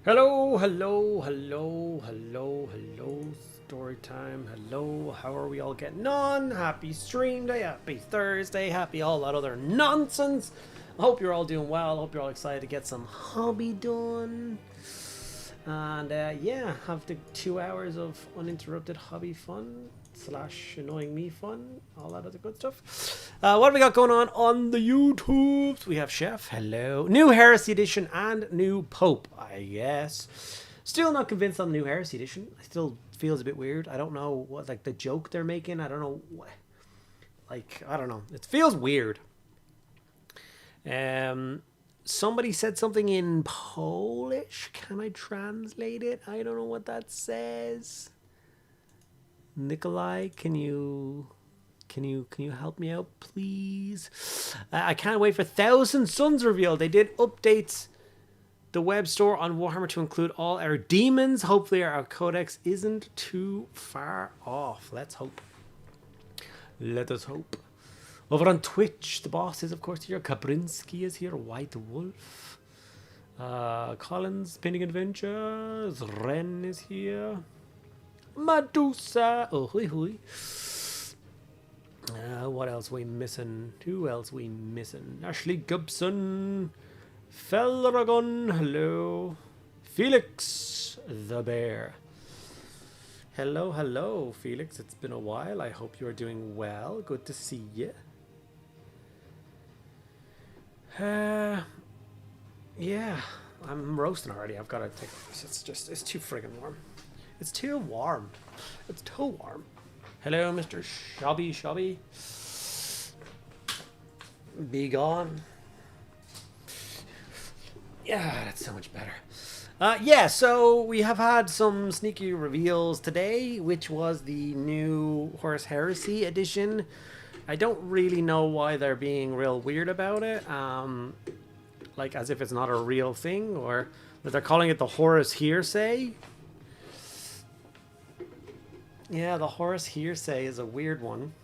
Hello, hello, hello, hello, hello, story time, hello, how are we all getting on? Happy stream day, happy Thursday, happy all that other nonsense. I hope you're all doing well, I hope you're all excited to get some hobby done. And yeah, have the 2 hours of uninterrupted hobby fun slash annoying me fun, all that other good stuff. What have we got going on the YouTubes? We have Chef, hello, new Heresy edition and new Pope, I guess. Still not convinced on the new Heresy edition. It still feels a bit weird. I don't know what like the joke they're making. I don't know what, like I don't know. It feels weird. Somebody said something in Polish. Can I translate it? I don't know what that says. Nikolai, can you help me out, please? I can't wait for Thousand Suns reveal. They did updates the web store on Warhammer to include all our demons. Hopefully our codex isn't too far off. Let's hope. Let us hope. Over on Twitch, the boss is, of course, here. Kabrinsky is here. White Wolf. Collins, Spinning Adventures. Ren is here. Medusa. Oh, hui, hui. What else we missing? Who else we missing? Ashley Gibson. Felragon. Hello. Felix the Bear. Hello, hello, Felix. It's been a while. I hope you're doing well. Good to see you. Yeah, I'm roasting already. I've got to take this. It's too friggin' warm. It's too warm. It's too warm. Hello, Mr. Shabby. Be gone. Yeah, that's so much better. Yeah, so we have had some sneaky reveals today, which was the new Horus Heresy edition. I don't really know why they're being real weird about it. Like as if it's not a real thing, or that they're calling it the Horus Heresy. Yeah, the Horus Heresy is a weird one.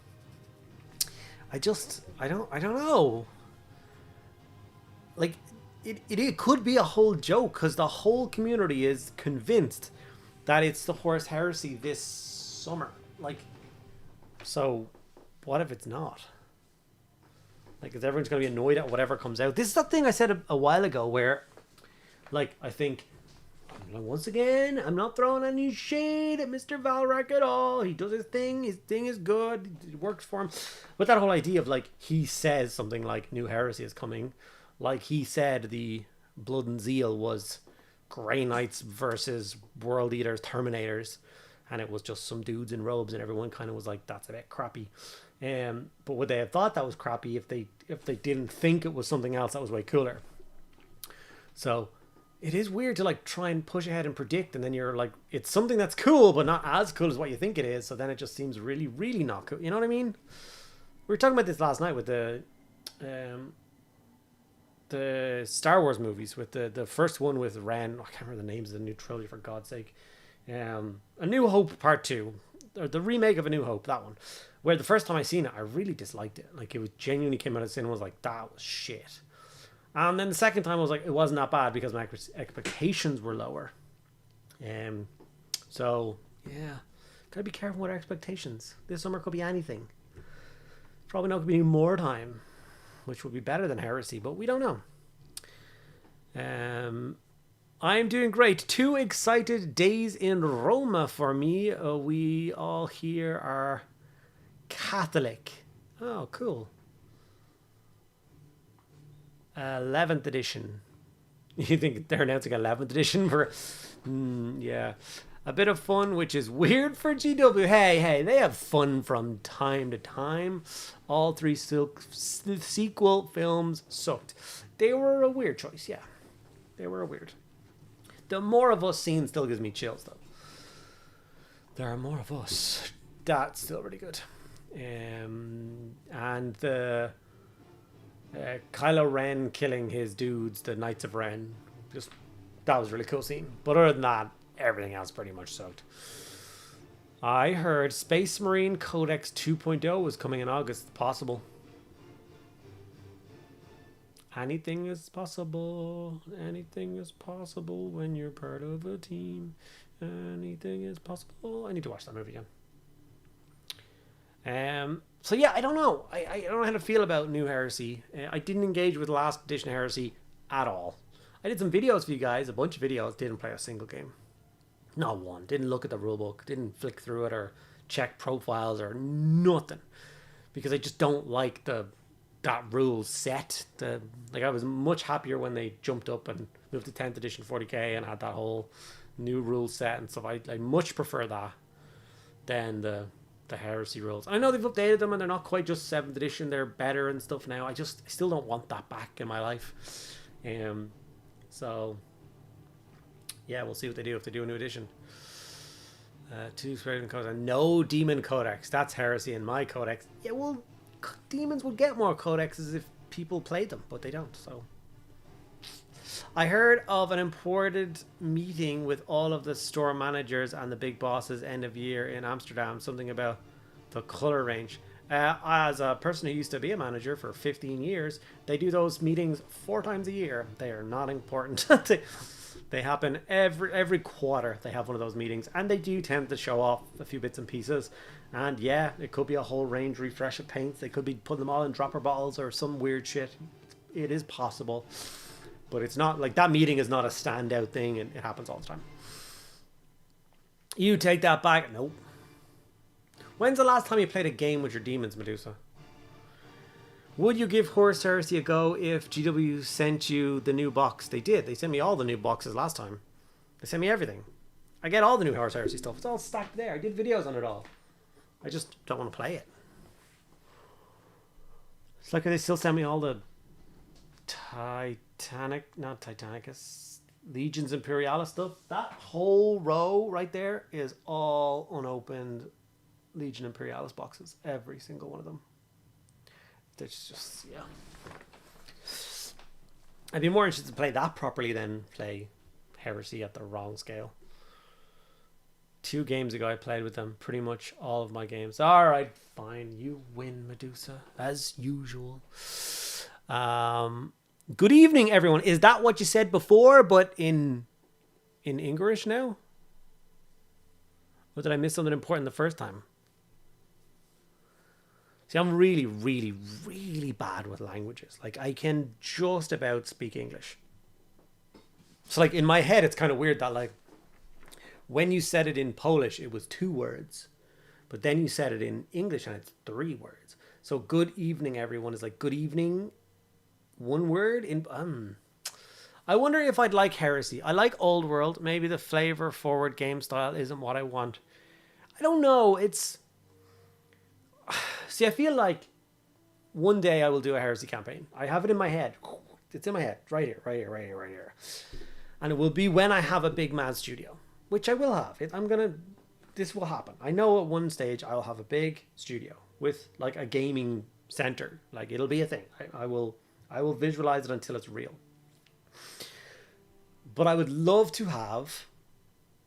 I don't know. Like, it could be a whole joke, because the whole community is convinced that it's the Horus Heresy this summer. Like, so what if it's not? Like, is everyone's going to be annoyed at whatever comes out? This is that thing I said a while ago where, like, I think, once again, I'm not throwing any shade at Mr. Valrak at all. He does his thing. His thing is good. It works for him. But that whole idea of, like, he says something like New Heresy is coming. Like, he said the Blood and Zeal was Grey Knights versus World Eaters, Terminators. And it was just some dudes in robes, and everyone kind of was like, that's a bit crappy. But would they have thought that was crappy if they didn't think it was something else that was way cooler? So it is weird to like try and push ahead and predict, and then you're like, it's something that's cool but not as cool as what you think it is. So then it just seems really, really not cool. You know what I mean? We were talking about this last night with the Star Wars movies, with the first one with Ren. I can't remember the names of the new trilogy, for God's sake. A New Hope Part 2, or the remake of A New Hope, that one, where the first time I seen it, I really disliked it. Like, it was genuinely came out of the cinema, was like, that was shit. And then the second time I was like, it wasn't that bad because my expectations were lower. So yeah, gotta be careful with our expectations. This summer could be anything. Probably not gonna be more time, which would be better than Heresy, but we don't know. I'm doing great. 2 excited days in Roma for me. We all here are Catholic. Oh, cool. 11th edition. You think they're announcing 11th edition for... yeah. A bit of fun, which is weird for GW. Hey, they have fun from time to time. All 3 sequel films sucked. They were a weird choice, yeah. They were a weird. The More of Us scene still gives me chills, though. There are more of us. That's still really good. And the Kylo Ren killing his dudes, the Knights of Ren, just that was a really cool scene. But other than that, everything else pretty much sucked. I heard Space Marine Codex 2.0 was coming in August. Possible. Anything is possible. Anything is possible when you're part of a team. Anything is possible. I need to watch that movie again. So yeah, I don't know. I don't know how to feel about New Heresy. I didn't engage with last edition Heresy at all. I did some videos for you guys, a bunch of videos. Didn't play a single game. Not one. Didn't look at the rulebook. Didn't flick through it or check profiles or nothing. Because I just don't like that rule set. I was much happier when they jumped up and moved to 10th edition 40k and had that whole new rule set and stuff. I much prefer that than the Heresy rules. I know they've updated them and they're not quite just 7th edition. They're better and stuff now. I still don't want that back in my life. So yeah, we'll see what they do if they do a new edition. 2 Spirit Codex and no Demon Codex. That's Heresy in my Codex. Yeah, well, demons would get more codexes if people played them, but they don't. So I heard of an imported meeting with all of the store managers and the big bosses end of year in Amsterdam, something about the color range. As a person who used to be a manager for 15 years, they do those meetings 4 times a year. They are not important. They happen every quarter. They have one of those meetings, and they do tend to show off a few bits and pieces. And yeah, it could be a whole range refresh of paints. They could be putting them all in dropper bottles or some weird shit. It is possible, but it's not like that meeting is not a standout thing, and it happens all the time. You take that back? Nope. When's the last time you played a game with your demons, Medusa? Would you give Horus Heresy a go if GW sent you the new box? They did. They sent me all the new boxes last time. They sent me everything. I get all the new Horus Heresy stuff. It's all stacked there. I did videos on it all. I just don't want to play it. It's like they still send me all the Legions Imperialis stuff. That whole row right there is all unopened Legion Imperialis boxes. Every single one of them. It's just, yeah. I'd be more interested to play that properly than play Heresy at the wrong scale. 2 games ago I played with them pretty much all of my games. Alright, fine. You win, Medusa. As usual. Good evening, everyone. Is that what you said before, but in English now? Or did I miss something important the first time? See, I'm really, really, really bad with languages. Like, I can just about speak English. So, like, in my head, it's kind of weird that, like, when you said it in Polish, it was 2 words. But then you said it in English, and it's 3 words. So, good evening, everyone, is like, good evening, 1 word. I wonder if I'd like Heresy. I like Old World. Maybe the flavor-forward game style isn't what I want. I don't know. See, I feel like one day I will do a Heresy campaign. I have it in my head. It's in my head. Right here. And it will be when I have a big mad studio. Which I will have. This will happen. I know at one stage I'll have a big studio with like a gaming center. Like it'll be a thing. I will visualize it until it's real. But I would love to have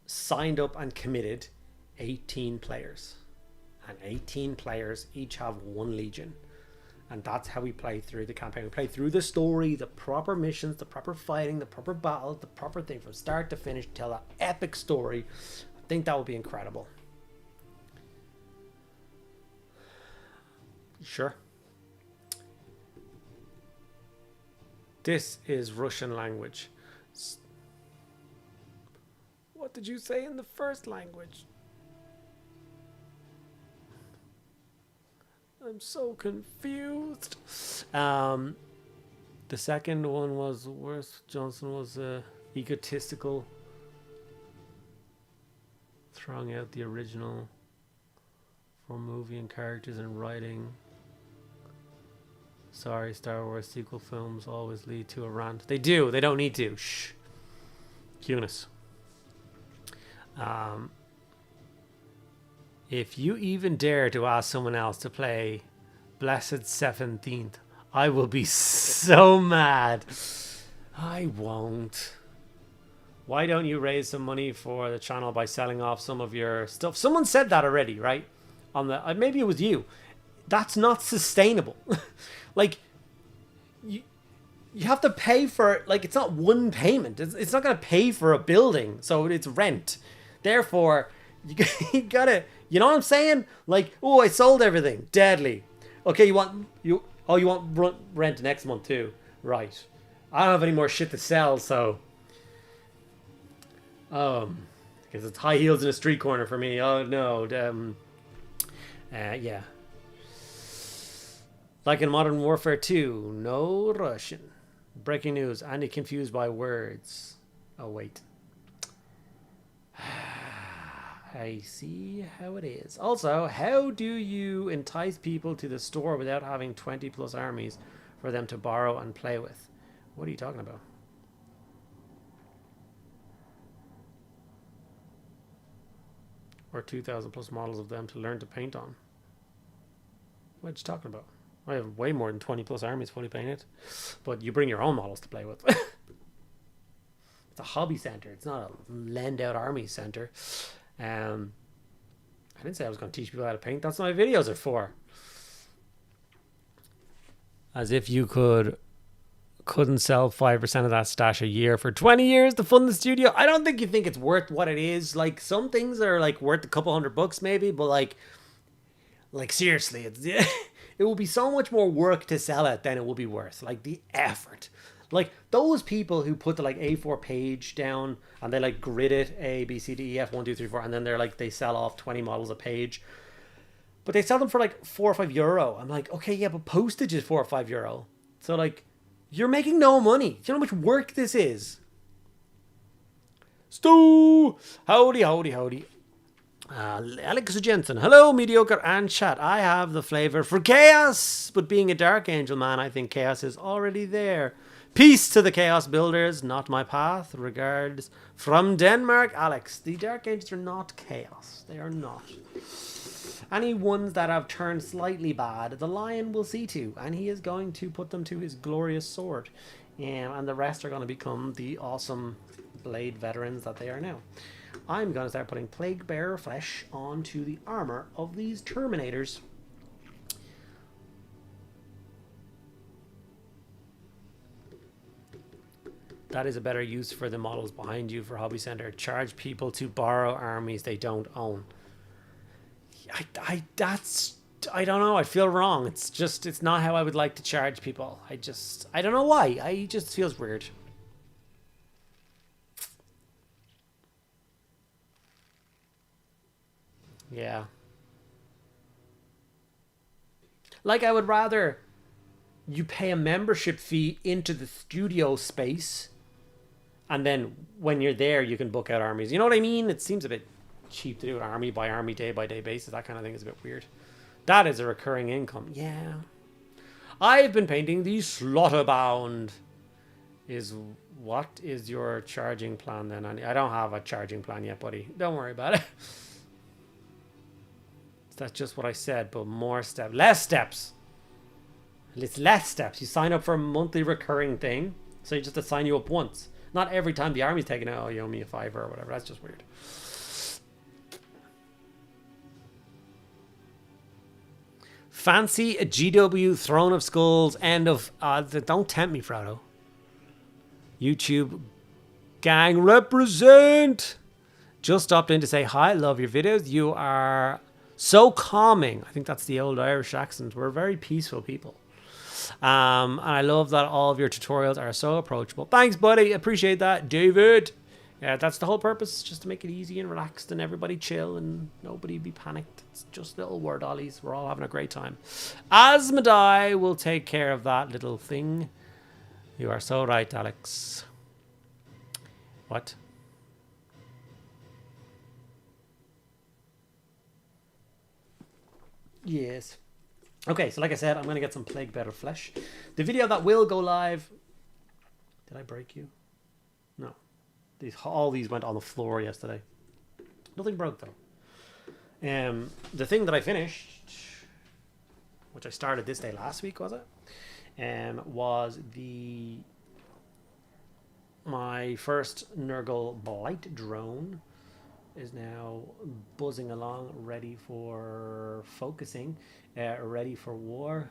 signed up and committed 18 players. And 18 players each have 1 legion. And that's how we play through the campaign. We play through the story, the proper missions, the proper fighting, the proper battles, the proper thing from start to finish. Tell that epic story. I think that would be incredible. Sure. This is Russian language. What did you say in the first language? I'm so confused. The second one was worse. Johnson was egotistical, throwing out the original for movie and characters and writing. Sorry, Star Wars sequel films always lead to a rant. They do. They don't need to. Shh. Cunis. If you even dare to ask someone else to play Blessed 17th, I will be so mad. I won't. Why don't you raise some money for the channel by selling off some of your stuff? Someone said that already, right? On the maybe it was you. That's not sustainable. Like, you have to pay for it. Like, it's not one payment. It's not going to pay for a building, so it's rent. Therefore, you gotta, you know what I'm saying? Like, oh, I sold everything. Deadly. Okay, you want rent next month too, right? I don't have any more shit to sell, so because it's high heels in a street corner for me. Oh no, yeah. Like in Modern Warfare 2, no Russian. Breaking news, Andy confused by words. Oh, wait. I see how it is. Also, how do you entice people to the store without having 20 plus armies for them to borrow and play with? What are you talking about? Or 2,000 plus models of them to learn to paint on? What are you talking about? I have way more than 20 plus armies fully painted. But you bring your own models to play with. It's a hobby center. It's not a lend out army center. I didn't say I was going to teach people how to paint. That's what my videos are for. As if you couldn't sell 5% of that stash a year for 20 years to fund the studio. I don't think you think it's worth what it is. Like, some things are like worth a couple $100 maybe, but like seriously, it's it will be so much more work to sell it than it will be worth. Like, the effort. Like, those people who put the like A4 page down and they like grid it A, B, C, D, E, F, 1, 2, 3, 4, and then they're like, they sell off 20 models a page. But they sell them for like €4 or €5. I'm like, okay, yeah, but postage is €4 or €5. So like, you're making no money. Do you know how much work this is? Stu! Howdy, howdy, howdy. Alex Jensen, hello, Mediocre and chat. I have the flavor for chaos, but being a Dark Angel man, I think chaos is already there. Peace to the chaos builders, not my path. Regards from Denmark, Alex. The Dark Angels are not chaos. They are not. Any ones that have turned slightly bad, the Lion will see to, and he is going to put them to his glorious sword. And the rest are going to become the awesome blade veterans that they are now. I'm going to start putting Plague Bearer flesh onto the armor of these Terminators. That is a better use for the models behind you for Hobby Center. Charge people to borrow armies they don't own. I don't know. I feel wrong. It's not how I would like to charge people. I don't know why. It just feels weird. Yeah. Like, I would rather you pay a membership fee into the studio space, and then when you're there, you can book out armies. You know what I mean? It seems a bit cheap to do it army by army, day by day basis. That kind of thing is a bit weird. That is a recurring income. Yeah. I've been painting the Slaughterbound. What is your charging plan then? I don't have a charging plan yet, buddy. Don't worry about it. That's just what I said, but more steps. Less steps. It's less steps. You sign up for a monthly recurring thing, so you just have to sign you up once. Not every time the army's taken out, oh, you owe me a $5 or whatever. That's just weird. Fancy a GW Throne of Skulls end of... don't tempt me, Frodo. YouTube gang represent. Just stopped in to say hi. Love your videos. You are so calming. I think that's the old Irish accent. We're very peaceful people. And I love that all of your tutorials are so approachable. Thanks, buddy. Appreciate that, David. Yeah, that's the whole purpose, just to make it easy and relaxed and everybody chill and nobody be panicked. It's just little word ollies. We're all having a great time. Asmodai will take care of that little thing. You are so right, Alex. What? Yes. Okay, so like I said, I'm going to get some Plague Bearer flesh. The video that will go live... Did I break you? No. All these went on the floor yesterday. Nothing broke, though. The thing that I finished, which I started this day last week, was it? Was my first Nurgle Blight drone is now buzzing along, ready for focusing, ready for war.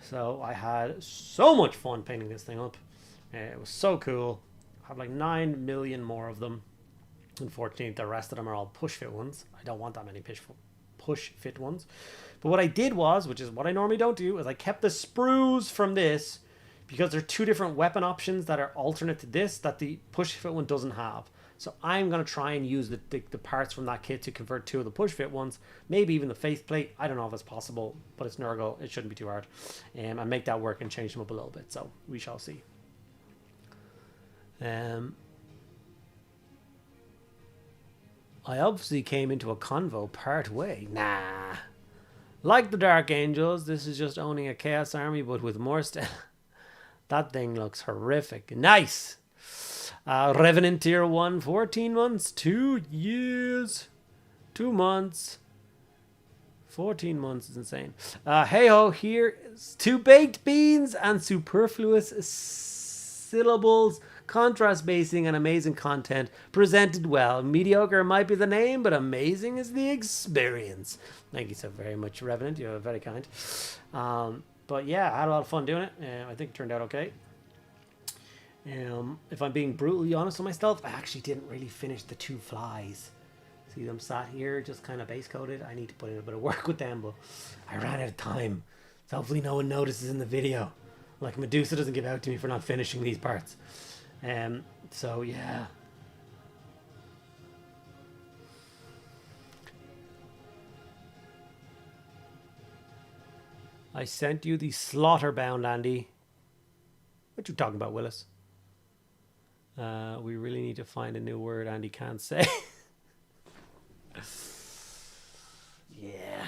So I had so much fun painting this thing up. It was so cool. I have like 9 million more of them. Unfortunately, the rest of them are all push fit ones. I don't want that many push fit ones. But what I did was, which is what I normally don't do, is I kept the sprues from this because there are 2 different weapon options that are alternate to this that the push fit one doesn't have. So I'm going to try and use the parts from that kit to convert 2 of the push fit ones. Maybe even the faceplate. I don't know if it's possible, but it's Nurgle. It shouldn't be too hard. And make that work and change them up a little bit. So we shall see. I obviously came into a convo part way. Nah. Like the Dark Angels, this is just owning a Chaos Army, but with more That thing looks horrific. Nice! Revenant Tier 1, 14 months, 2 years, 2 months. 14 months is insane. Hey ho, here is 2 baked beans and superfluous syllables. Contrast basing and amazing content presented well. Mediocre might be the name, but amazing is the experience. Thank you so very much, Revenant. You're very kind. But yeah, I had a lot of fun doing it. I think it turned out okay. If I'm being brutally honest with myself, I actually didn't really finish the 2 flies. See them sat here, just kind of base coated. I need to put in a bit of work with them, but I ran out of time. So hopefully no one notices in the video. Like Medusa doesn't give out to me for not finishing these parts. So yeah. I sent you the Slaughterbound, Andy. What you talking about, Willis? We really need to find a new word Andy can't say. Yeah.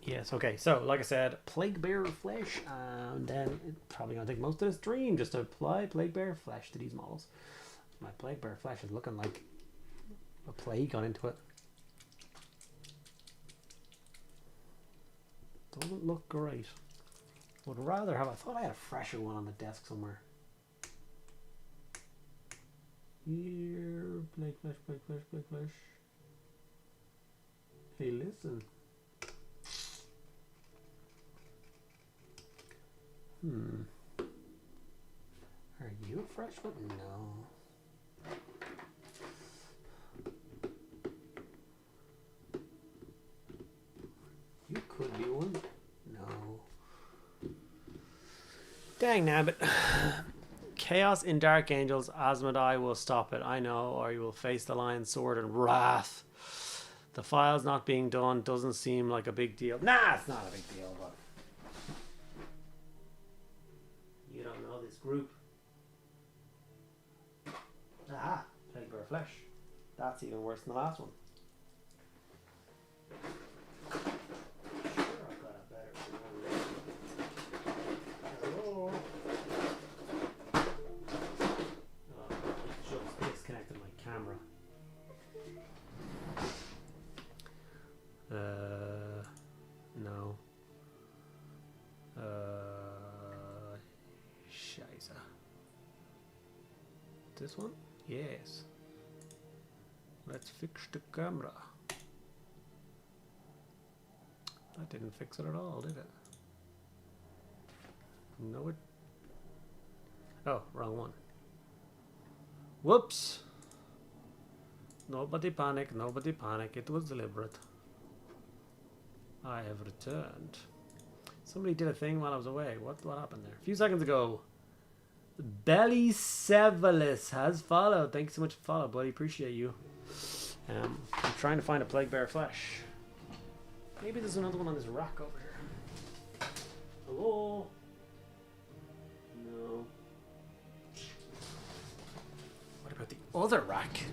Yes, okay, so like I said, Plague Bear Flesh, and then it's probably going to take most of the stream just to apply Plague Bear Flesh to these models. My Plague Bear Flesh is looking like a plague got into it. Doesn't look great. Would rather have, I thought I had a fresher one on the desk somewhere. Here, Plague Flesh, Plague Flesh, Plague Flesh. Hey, listen. Are you a fresh one? No. You could be one. No. Dang nabbit. Chaos in Dark Angels. Asmodai will stop it. I know, or you will face the Lion's Sword and wrath. The files not being done doesn't seem like a big deal. Nah, it's not a big deal, but you don't know this group. Aha, Plague Bear Flesh. That's even worse than the last one. Sure, I've got a better one. Hello. Oh, I just disconnected my camera. No. Scheiße. This one? Yes. Let's fix the camera. That didn't fix it at all, did it? No, it... Oh, wrong one. Whoops! Nobody panic, nobody panic. It was deliberate. I have returned. Somebody did a thing while I was away. What happened there? A few seconds ago. Belly Sevalis has followed. Thanks so much for follow, buddy. Appreciate you. I'm trying to find a Plague Bear Flesh. Maybe there's another one on this rack over here. Hello? No. What about the other rack?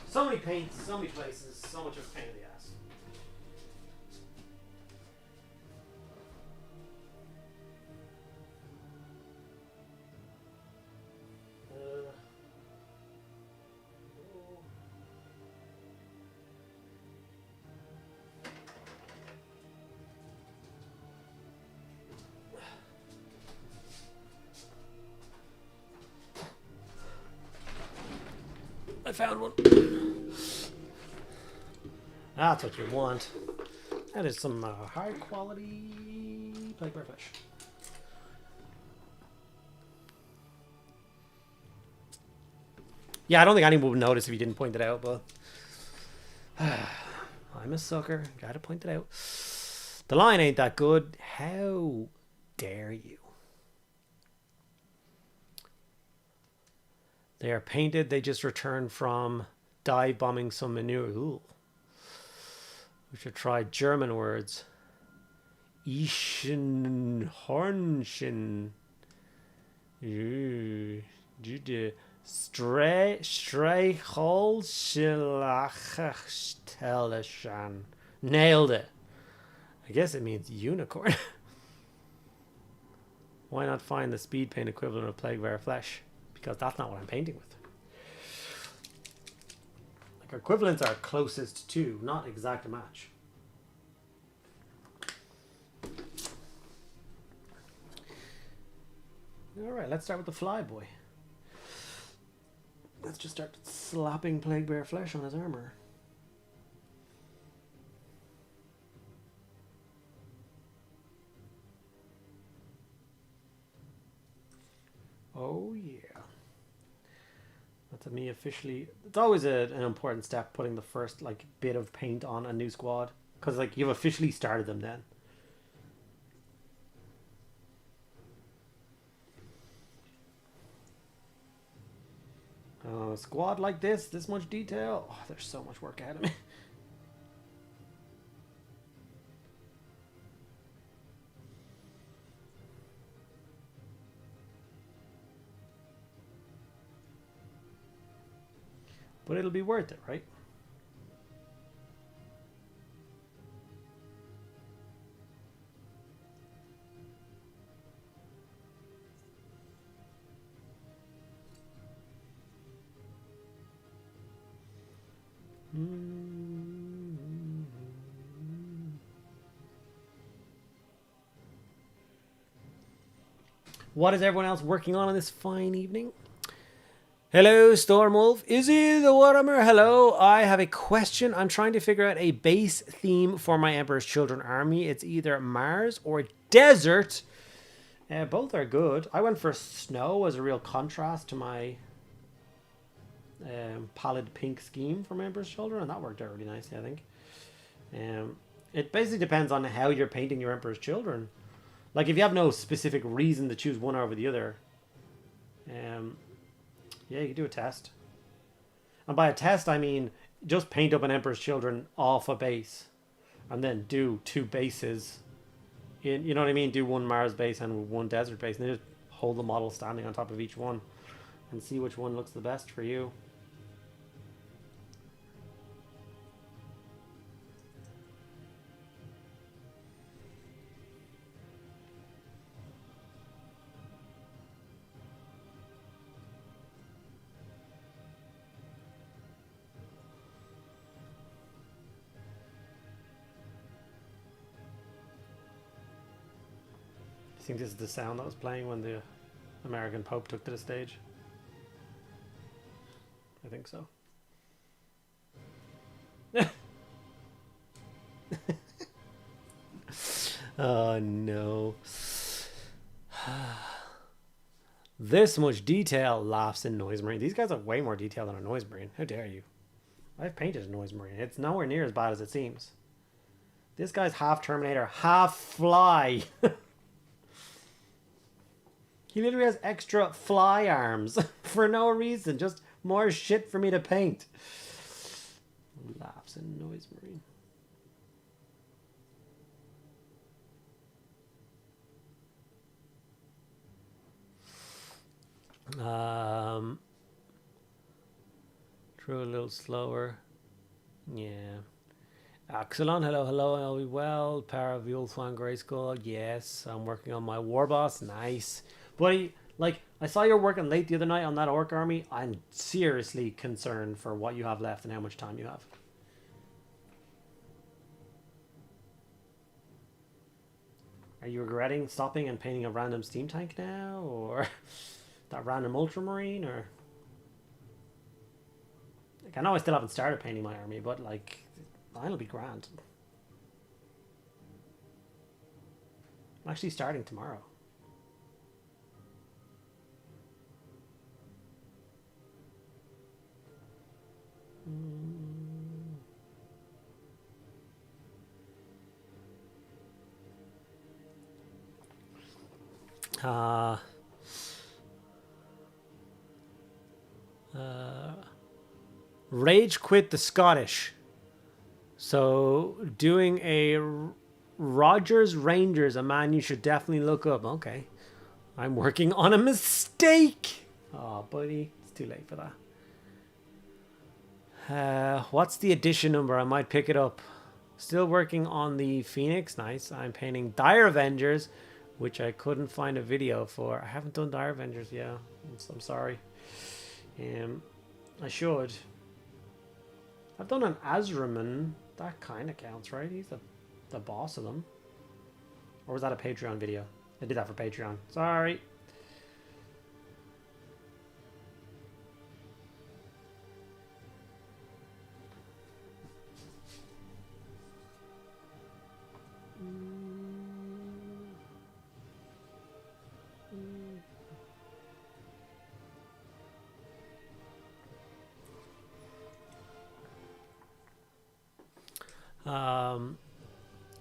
So many paints, so many places, so much of a pain in the ass. I found one. That's what you want. That is some high quality plague bear flesh. Yeah, I don't think anyone would notice if you didn't point it out, but I'm a sucker. Gotta point it out. The line ain't that good. How dare you? They are painted. They just returned from dive bombing some manure. Ooh. We should try German words. Ischen Hornchen. Streicholschlachstelleschan. Nailed it. I guess it means unicorn. Why not find the speed paint equivalent of plague bear flesh? Because that's not what I'm painting with. Like, equivalents are closest to, not exact match. Alright, let's start with the fly boy. Let's just start slapping plague bear flesh on his armor. Oh yeah. That's me officially. It's always an important step, putting the first like bit of paint on a new squad, because like you've officially started them then. A squad like this much detail. Oh, there's so much work ahead of me. But it'll be worth it, right? What is everyone else working on this fine evening? Hello, Stormwolf. Izzy the Warhammer. Hello. I have a question. I'm trying to figure out a base theme for my Emperor's Children army. It's either Mars or desert. Both are good. I went for snow as a real contrast to my pallid pink scheme for my Emperor's Children, and that worked out really nicely, I think. It basically depends on how you're painting your Emperor's Children. Like, if you have no specific reason to choose one over the other, yeah, you can do a test. And by a test, I mean just paint up an Emperor's Children off a base, and then do two bases. You know what I mean? Do one Mars base and one desert base, and then just hold the model standing on top of each one, and see which one looks the best for you. I think this is the sound that was playing when the American Pope took to the stage. I think so. Oh no. This much detail, laughs in Noise Marine. These guys have way more detail than a Noise Marine. How dare you? I've painted a Noise Marine. It's nowhere near as bad as it seems. This guy's half Terminator, half fly. He literally has extra fly arms for no reason. Just more shit for me to paint. Laughs in Noise Marine. Through a little slower. Yeah. Axelon, hello, hello, I'll be well. Para of Yulfwan Grayskull, yes. I'm working on my war boss, nice. But I saw you were working late the other night on that orc army. I'm seriously concerned for what you have left and how much time you have. Are you regretting stopping and painting a random steam tank now, or that random ultramarine, or? Like, I know I still haven't started painting my army, but like, Mine'll be grand. I'm actually starting tomorrow. Rage quit the Scottish. So doing a Rogers Rangers, a man you should definitely look up. Okay. I'm working on a mistake. Oh, buddy. It's too late for that. What's the edition number? I might pick it up. Still working on the Phoenix. Nice. I'm painting Dire Avengers, which I couldn't find a video for. I haven't done Dire Avengers. Yeah. I'm sorry. I should. I've done an Azraman. That kind of counts, right? He's the boss of them. Or was that a Patreon video? I did that for Patreon. Sorry.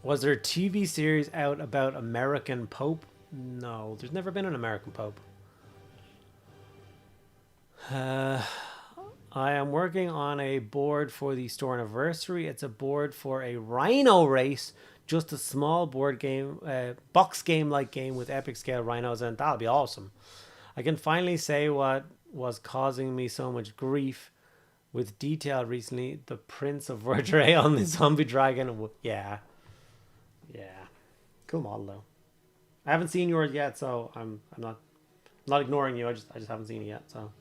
Was there a TV series out about American Pope? No, there's never been an American Pope. I am working on a board for the store anniversary. It's a board for a rhino race, just a small board game, box game like game with epic scale rhinos, and that'll be awesome. I can finally say what was causing me so much grief with detail recently. The Prince of Verdure on the zombie dragon. Yeah. Cool model though. I haven't seen yours yet, so I'm not ignoring you. I just haven't seen it yet, so.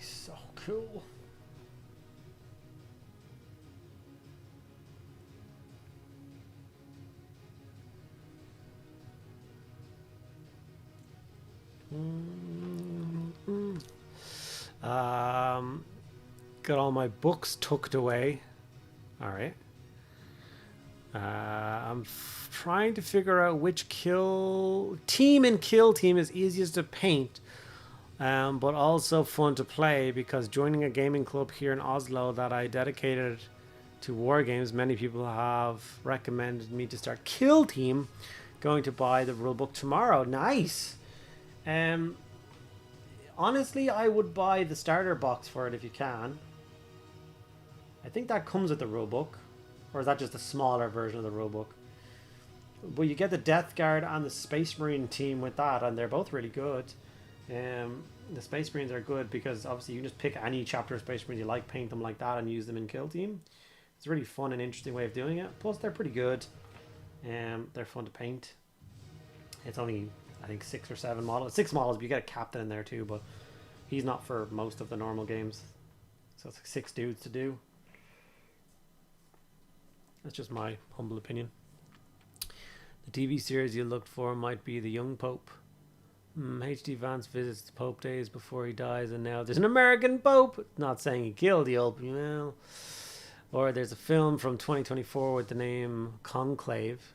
So cool. Got all my books tucked away. All right. I'm trying to figure out which kill team is easiest to paint, but also fun to play, because joining a gaming club here in Oslo that I dedicated to war games, many people have recommended me to start Kill Team. Going to buy the rulebook tomorrow. Nice. Honestly, I would buy the starter box for it if you can. I think that comes with the rulebook. Or is that just a smaller version of the rulebook? But you get the Death Guard and the Space Marine team with that, and they're both really good. The Space Marines are good because obviously you can just pick any chapter of Space Marines you like, paint them like that, and use them in Kill Team. It's a really fun and interesting way of doing it. Plus, they're pretty good. They're fun to paint. It's only, I think, 6 or 7 models. 6 models, but you get a captain in there too, but he's not for most of the normal games. So it's like 6 dudes to do. That's just my humble opinion. The TV series you looked for might be The Young Pope. H.D. Vance visits the Pope days before he dies, and now there's an American Pope. Not saying he killed the old, Or there's a film from 2024 with the name Conclave.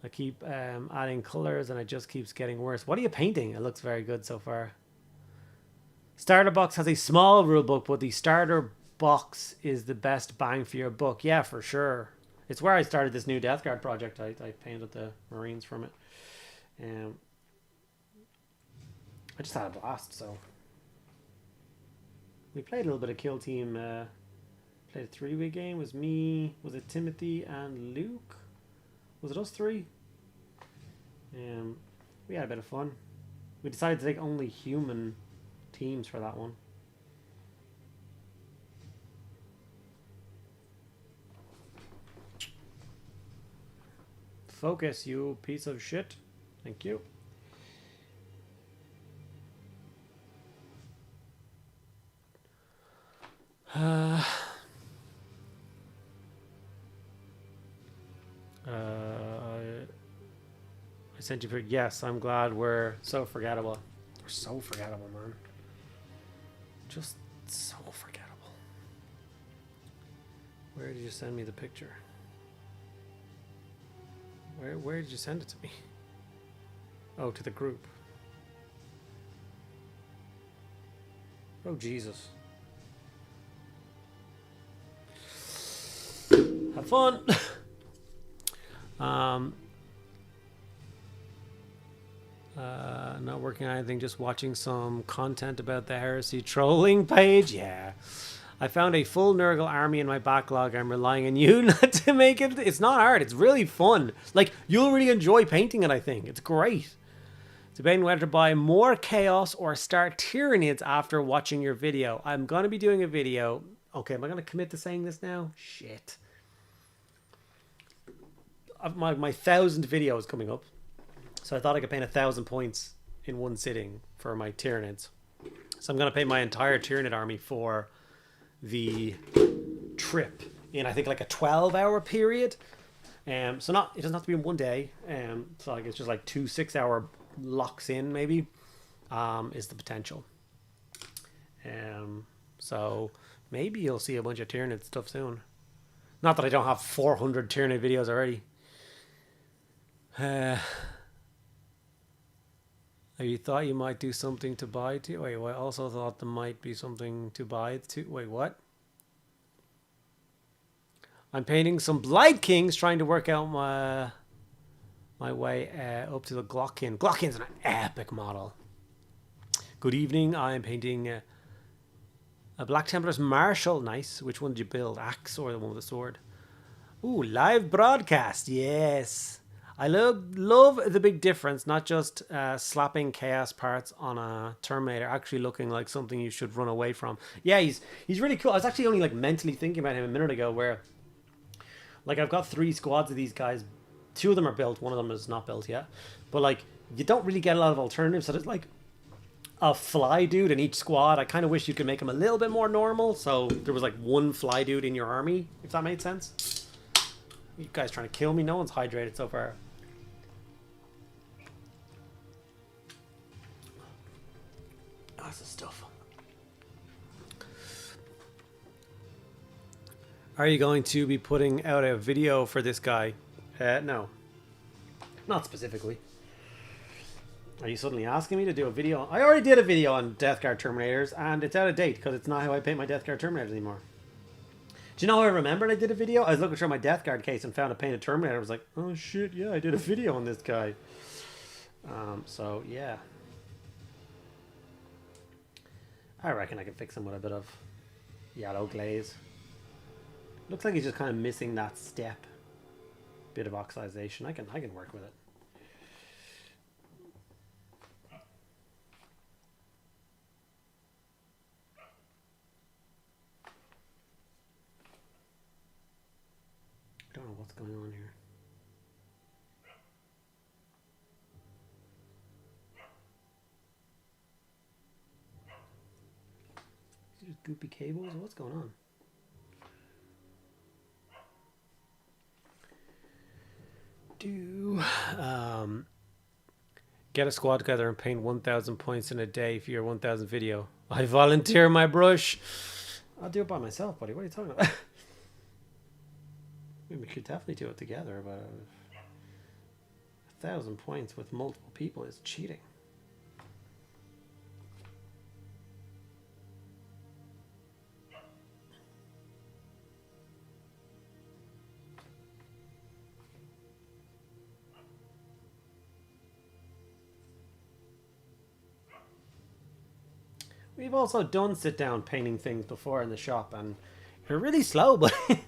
I keep adding colors, and it just keeps getting worse. What are you painting? It looks very good so far. Starter box has a small rule book, but the starter box is the best bang for your buck. Yeah, for sure. It's where I started this new Death Guard project. I painted the Marines from it. I just had a blast, so. We played a little bit of Kill Team. Played a 3-way game. It was me, was it Timothy and Luke? Was it us three? We had a bit of fun. We decided to take only human teams for that one. Focus, you piece of shit. Thank you. I sent you for yes. I'm glad we're so forgettable. We're so forgettable, man. Just so forgettable. Where did you send me the picture? Where did you send it to me? Oh, to the group. Oh, Jesus. Have fun. Not working on anything, just watching some content about the Heresy trolling page. Yeah. I found a full Nurgle army in my backlog. I'm relying on you not to make it. It's not hard. It's really fun. Like, you'll really enjoy painting it, I think. It's great. Debating whether to buy more Chaos or start Tyrannids after watching your video. I'm going to be doing a video. Okay, am I going to commit to saying this now? Shit. My 1,000th video is coming up. So I thought I could paint 1,000 points in one sitting for my Tyrannids. So I'm going to paint my entire Tyrannid army for the trip in, I think, like a 12-hour period. So not, it doesn't have to be in one day. So like it's just like 2 6-hour locks in, maybe, is the potential. So maybe you'll see a bunch of Tyrannid stuff soon. Not that I don't have 400 Tyrannid videos already. You thought you might do something to buy too? Wait, I also thought there might be something to buy too. Wait, what? I'm painting some Blight Kings, trying to work out my way up to the Glockin. Glockin's an epic model. Good evening. I'm painting a Black Templar's Marshal. Nice. Which one did you build? Axe or the one with the sword? Ooh, live broadcast. Yes. I love the big difference, not just slapping chaos parts on a Terminator, actually looking like something you should run away from. Yeah, he's really cool. I was actually only like mentally thinking about him a minute ago, where like I've got 3 squads of these guys. 2 of them are built, 1 of them is not built yet. But like you don't really get a lot of alternatives. So there's like a fly dude in each squad. I kind of wish you could make him a little bit more normal, so there was like 1 fly dude in your army, if that made sense. You guys trying to kill me? No one's hydrated so far. That's the stuff. Are you going to be putting out a video for this guy? No. Not specifically. Are you suddenly asking me to do a video? I already did a video on Death Guard Terminators, and it's out of date because it's not how I paint my Death Guard Terminators anymore. Do you know how I remembered I did a video? I was looking through my Death Guard case and found a painted Terminator. I was like, oh shit, yeah, I did a video on this guy. So, yeah. I reckon I can fix him with a bit of yellow glaze. Looks like he's just kind of missing that step. Bit of oxidization. I can work with it. I don't know what's going on here. Just goopy cables? What's going on? Get a squad together and paint 1,000 points in a day for your 1,000 video. I volunteer my brush. I'll do it by myself, buddy. What are you talking about? We could definitely do it together, but 1,000 points with multiple people is cheating. We've also done sit-down painting things before in the shop, and you're really slow, but it's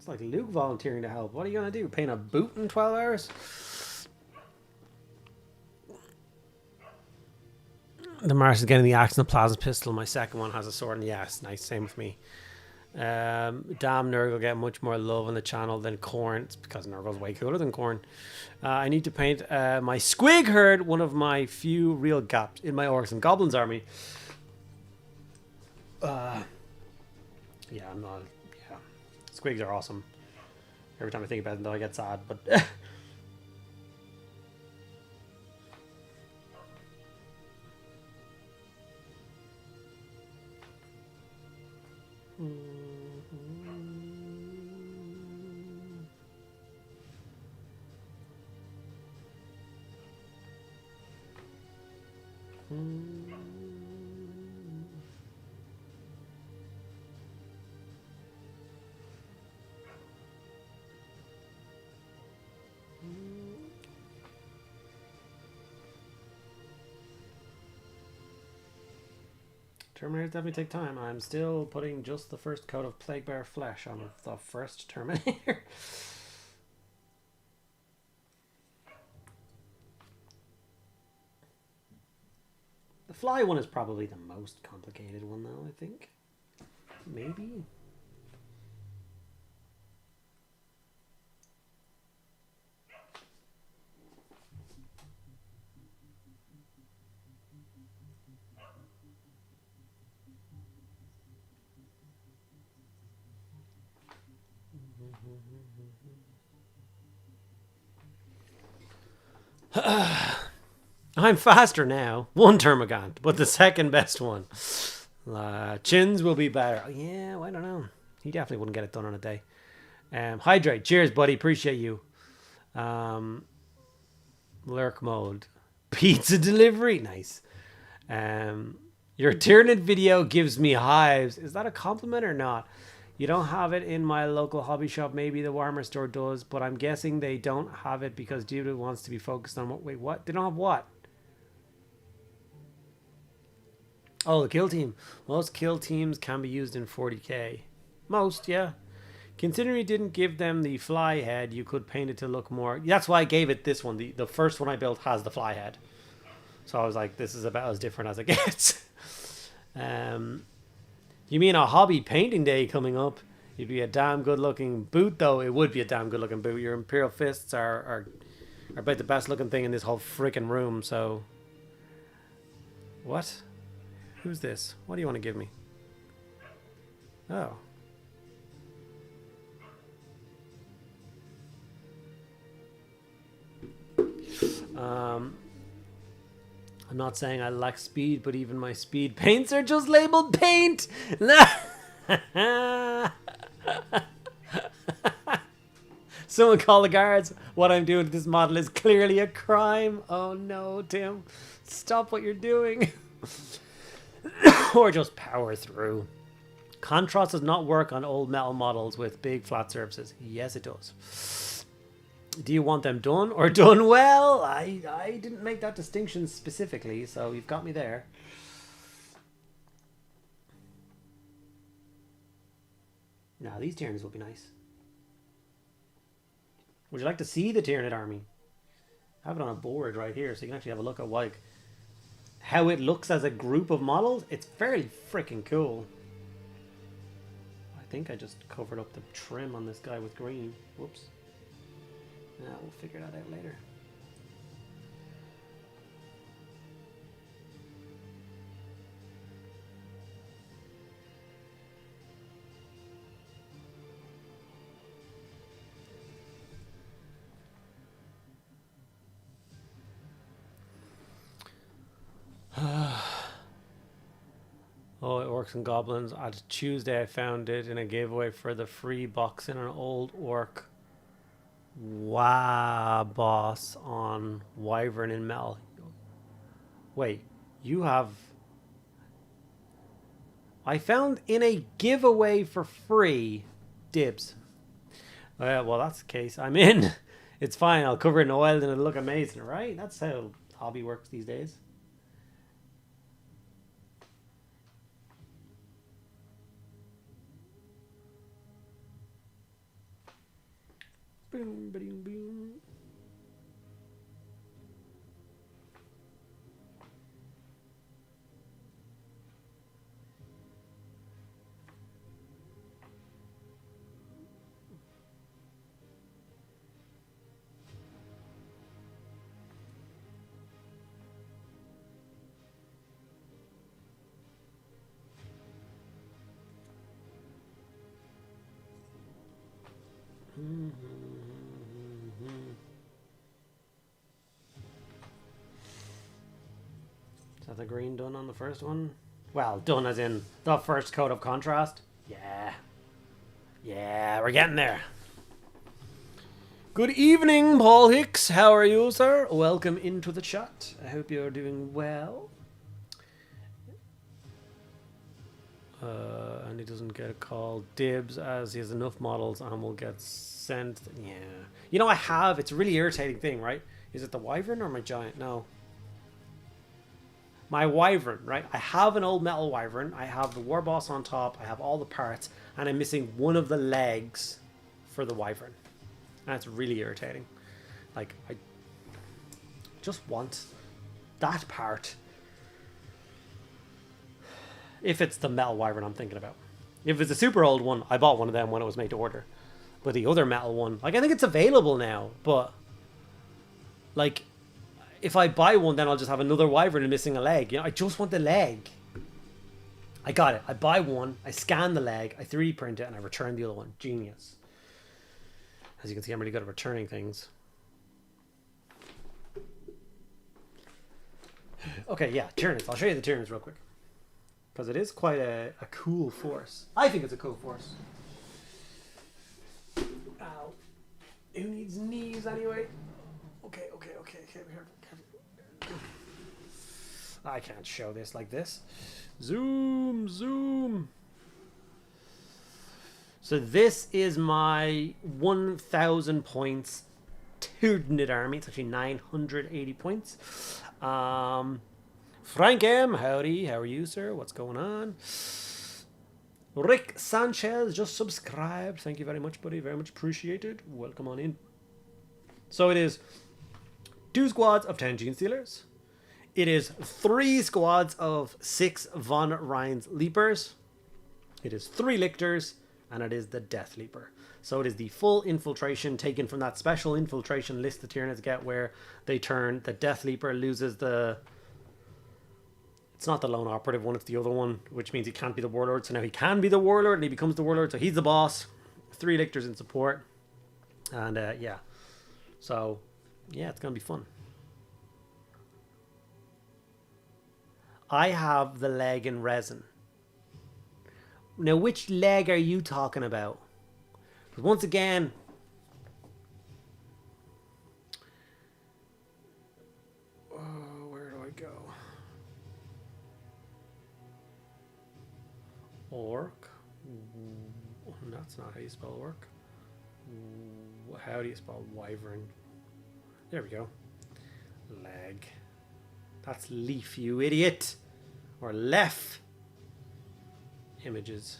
like Luke volunteering to help. What are you going to do? Paint a boot in 12 hours? The Mars is getting the axe and the plasma pistol. My second one has a sword, and yes, nice. Same with me. Damn, Nurgle will get much more love on the channel than Corn. It's because Nurgle's way cooler than Corn. I need to paint my Squig Herd, one of my few real gaps in my Orcs and Goblins army. Yeah, I'm not. Yeah, Squigs are awesome. Every time I think about them, though, I get sad. But Terminators definitely take time. I'm still putting just the first coat of Plague Bear flesh on the first Terminator. The fly one is probably the most complicated one, though, I think. Maybe. I'm faster now. One Termagant, but the second best one. Chins will be better. Oh, yeah, well, I don't know. He definitely wouldn't get it done on a day. Hydrate. Cheers, buddy. Appreciate you. Lurk mode. Pizza delivery. Nice. Your Tyrannid video gives me hives. Is that a compliment or not? You don't have it in my local hobby shop. Maybe the Warhammer store does, but I'm guessing they don't have it because Dude wants to be focused on what. Wait, what? They don't have what? Oh, the kill team. Most kill teams can be used in 40k. Most, yeah. Considering you didn't give them the fly head, you could paint it to look more. That's why I gave it this one. The first one I built has the fly head. So I was like, this is about as different as it gets. You mean a hobby painting day coming up? You'd be a damn good looking boot, though. It would be a damn good looking boot. Your Imperial Fists are about the best looking thing in this whole freaking room, so. What? Who's this? What do you want to give me? Oh. I'm not saying I lack speed, but even my speed paints are just labeled paint. Someone call the guards. What I'm doing to this model is clearly a crime. Oh no, Tim. Stop what you're doing. Or just power through. Contrast does not work on old metal models with big flat surfaces. Yes, it does. Do you want them done or done well? I didn't make that distinction specifically, so you've got me there. Now, these Tyrannids will be nice. Would you like to see the Tyrannid army? I have it on a board right here, so you can actually have a look at like how it looks as a group of models. It's fairly freaking cool. I think I just covered up the trim on this guy with green. Whoops. Yeah, we'll figure that out later. Oh, Orcs and Goblins. On Tuesday I found it in a giveaway for the free box in an old orc boss on Wyvern in Mel. Wait, you have... I found in a giveaway for free. Dibs. Well, that's the case. I'm in. It's fine. I'll cover it in oil and it'll look amazing, right? That's how hobby works these days. Boom, boom, boom. Is that the green done on the first one? Well, done as in the first coat of contrast. Yeah. Yeah, we're getting there. Good evening, Paul Hicks. How are you, sir? Welcome into the chat. I hope you're doing well. And he doesn't get a call dibs as he has enough models and will get sent. Yeah. You know, I have. It's a really irritating thing, right? Is it the Wyvern or my Giant? No. My Wyvern, right? I have an old metal Wyvern. I have the War Boss on top. I have all the parts. And I'm missing one of the legs for the Wyvern. And it's really irritating. Like, I just want that part. If it's the metal Wyvern I'm thinking about. If it's a super old one, I bought one of them when it was made to order. But the other metal one, like, I think it's available now. But, like, if I buy one, then I'll just have another Wyvern and missing a leg. You know, I just want the leg. I got it. I buy one, I scan the leg, I 3D print it, and I return the other one. Genius. As you can see, I'm really good at returning things. Okay, yeah, Tyrannids. I'll show you the Tyrannids real quick. Because it is quite a cool force. I think it's a cool force. Ow. Who needs knees anyway? Okay. I can't show this like this. Zoom. So this is my 1,000 points Tyrannid army. It's actually 980 points. Frank M, howdy. How are you, sir? What's going on? Rick Sanchez just subscribed. Thank you very much, buddy. Very much appreciated. Welcome on in. So it is 2 squads of 10 Gene Stealers. It is 3 squads of 6 Von Rhein's Leapers. It is 3 Lictors. And it is the Death Leaper. So it is the full infiltration taken from that special infiltration list the Tyranids get where they turn the Death Leaper loses the... It's not the lone operative one, it's the other one, which means he can't be the Warlord. So now he can be the Warlord and he becomes the Warlord. So he's the boss. 3 Lictors in support. And yeah. So yeah, it's going to be fun. I have the leg in resin. Now, which leg are you talking about? Because once again, where do I go? Orc. That's not how you spell orc. How do you spell wyvern? There we go. Leg. That's leaf, you idiot. Or left. Images.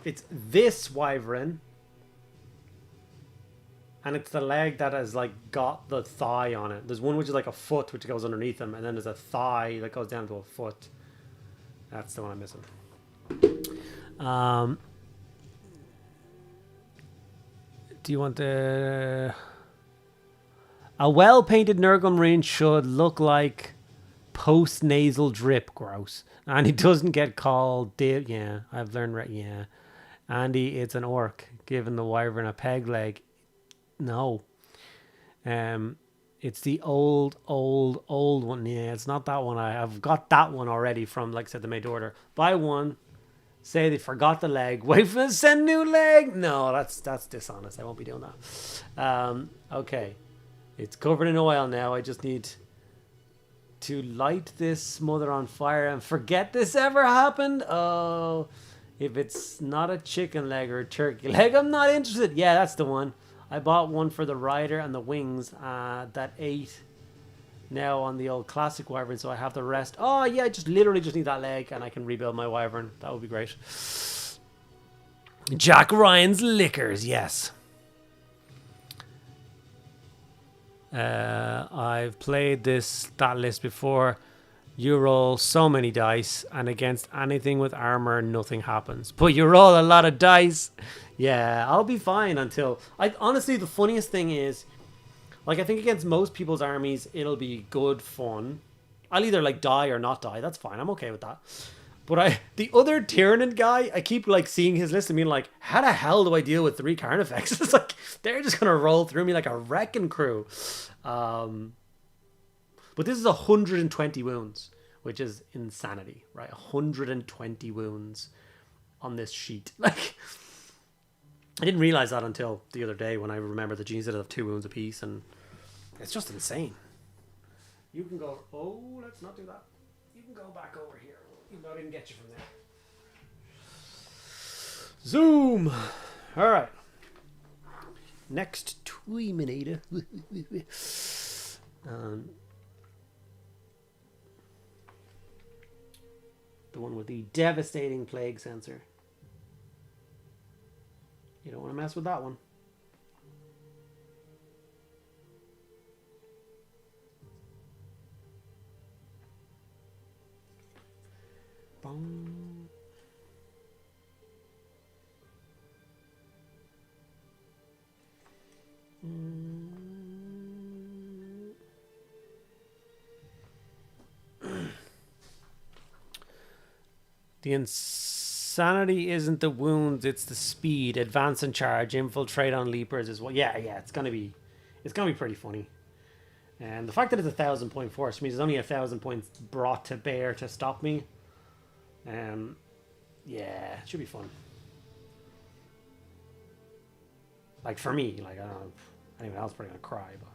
It's this wyvern. And it's the leg that has like got the thigh on it. There's one which is like a foot which goes underneath him, and then there's a thigh that goes down to a foot. That's the one I'm missing. Do you want the... A well-painted Nurgle Marine should look like post-nasal drip. Gross. And he doesn't get called... Yeah, I've learned right. Yeah. Andy, it's an orc. Giving the wyvern a peg leg. No. It's the old one. Yeah, it's not that one. I've got that one already from, like I said, the made to order. Buy one. Say they forgot the leg. Wait for them to send new leg. No, that's dishonest. I won't be doing that. Okay. It's covered in oil now. I just need to light this smother on fire and forget this ever happened. Oh, if it's not a chicken leg or a turkey leg, I'm not interested. Yeah, that's the one. I bought one for the rider and the wings that ate now on the old classic wyvern, so I have the rest. Oh yeah, I just literally just need that leg and I can rebuild my wyvern. That would be great. Jack Ryan's Liquors, yes. I've played that list before. You roll so many dice, and against anything with armor, nothing happens. But you roll a lot of dice. Yeah, I'll be fine until... honestly, the funniest thing is, like, I think against most people's armies, it'll be good fun. I'll either, like, die or not die. That's fine. I'm okay with that. But the other Tyrannid guy, I keep, like, seeing his list and being like, how the hell do I deal with 3 Carnifex? It's like, they're just going to roll through me like a wrecking crew. But this is 120 wounds, which is insanity, right? 120 wounds on this sheet. Like, I didn't realize that until the other day when I remember the Genes that have 2 wounds apiece, and it's just insane. You can go, oh, let's not do that. You can go back over here, even though I didn't get you from there. Zoom! All right. Next Terminator. The one with the devastating plague sensor. You don't want to mess with that one. Boom. The insanity isn't the wounds, it's the speed. Advance and charge, infiltrate on leapers as well. Yeah, it's gonna be pretty funny. And the fact that it's 1,000 point force means there's only 1,000 points brought to bear to stop me. Yeah, it should be fun. Like for me, like I don't know, anyone else probably gonna cry, but.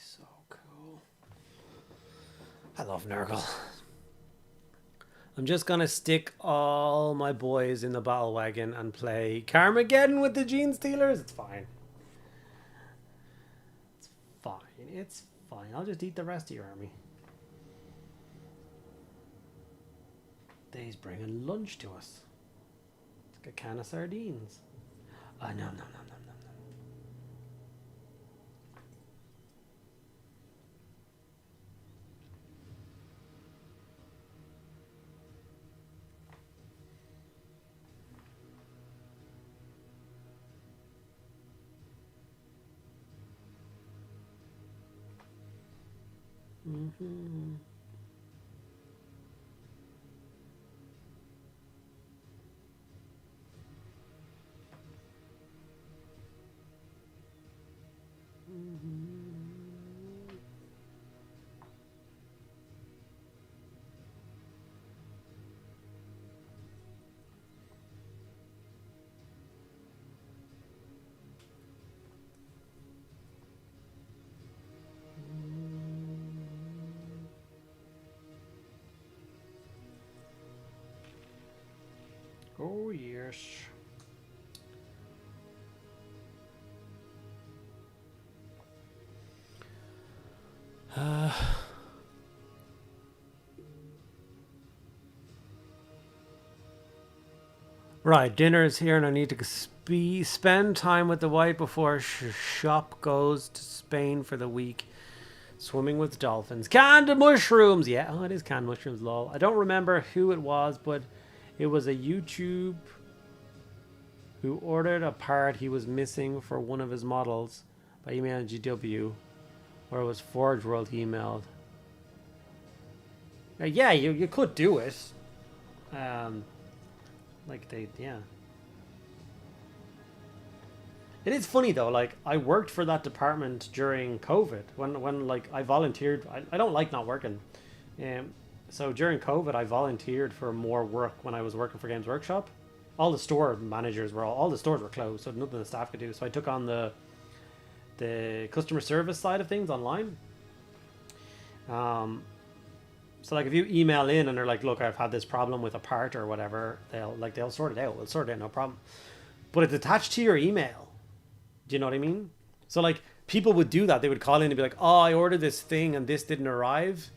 So cool. I love Nurgle. I'm just gonna stick all my boys in the battle wagon and play Carmageddon with the Gene Stealers. It's fine. It's fine. It's fine. I'll just eat the rest of your army. They's bringing lunch to us. It's like a can of sardines. Oh, no. Mm-hmm. Oh, yes. Right, dinner is here and I need to spend time with the wife before shop goes to Spain for the week. Swimming with dolphins. Canned mushrooms! Yeah, oh, it is canned mushrooms, lol. I don't remember who it was, but it was a YouTube who ordered a part he was missing for one of his models by emailing GW, or it was Forge World he emailed. Yeah, you could do it. Yeah. It is funny though, like I worked for that department during COVID when like I volunteered. I don't like not working. So during COVID I volunteered for more work when I was working for Games Workshop. All the store managers were all the stores were closed, so nothing the staff could do. So I took on the customer service side of things online. So like if you email in and they're like, look, I've had this problem with a part or whatever, they'll sort it out. We'll sort it out, no problem. But it's attached to your email. Do you know what I mean? So like people would do that. They would call in and be like, oh, I ordered this thing and this didn't arrive.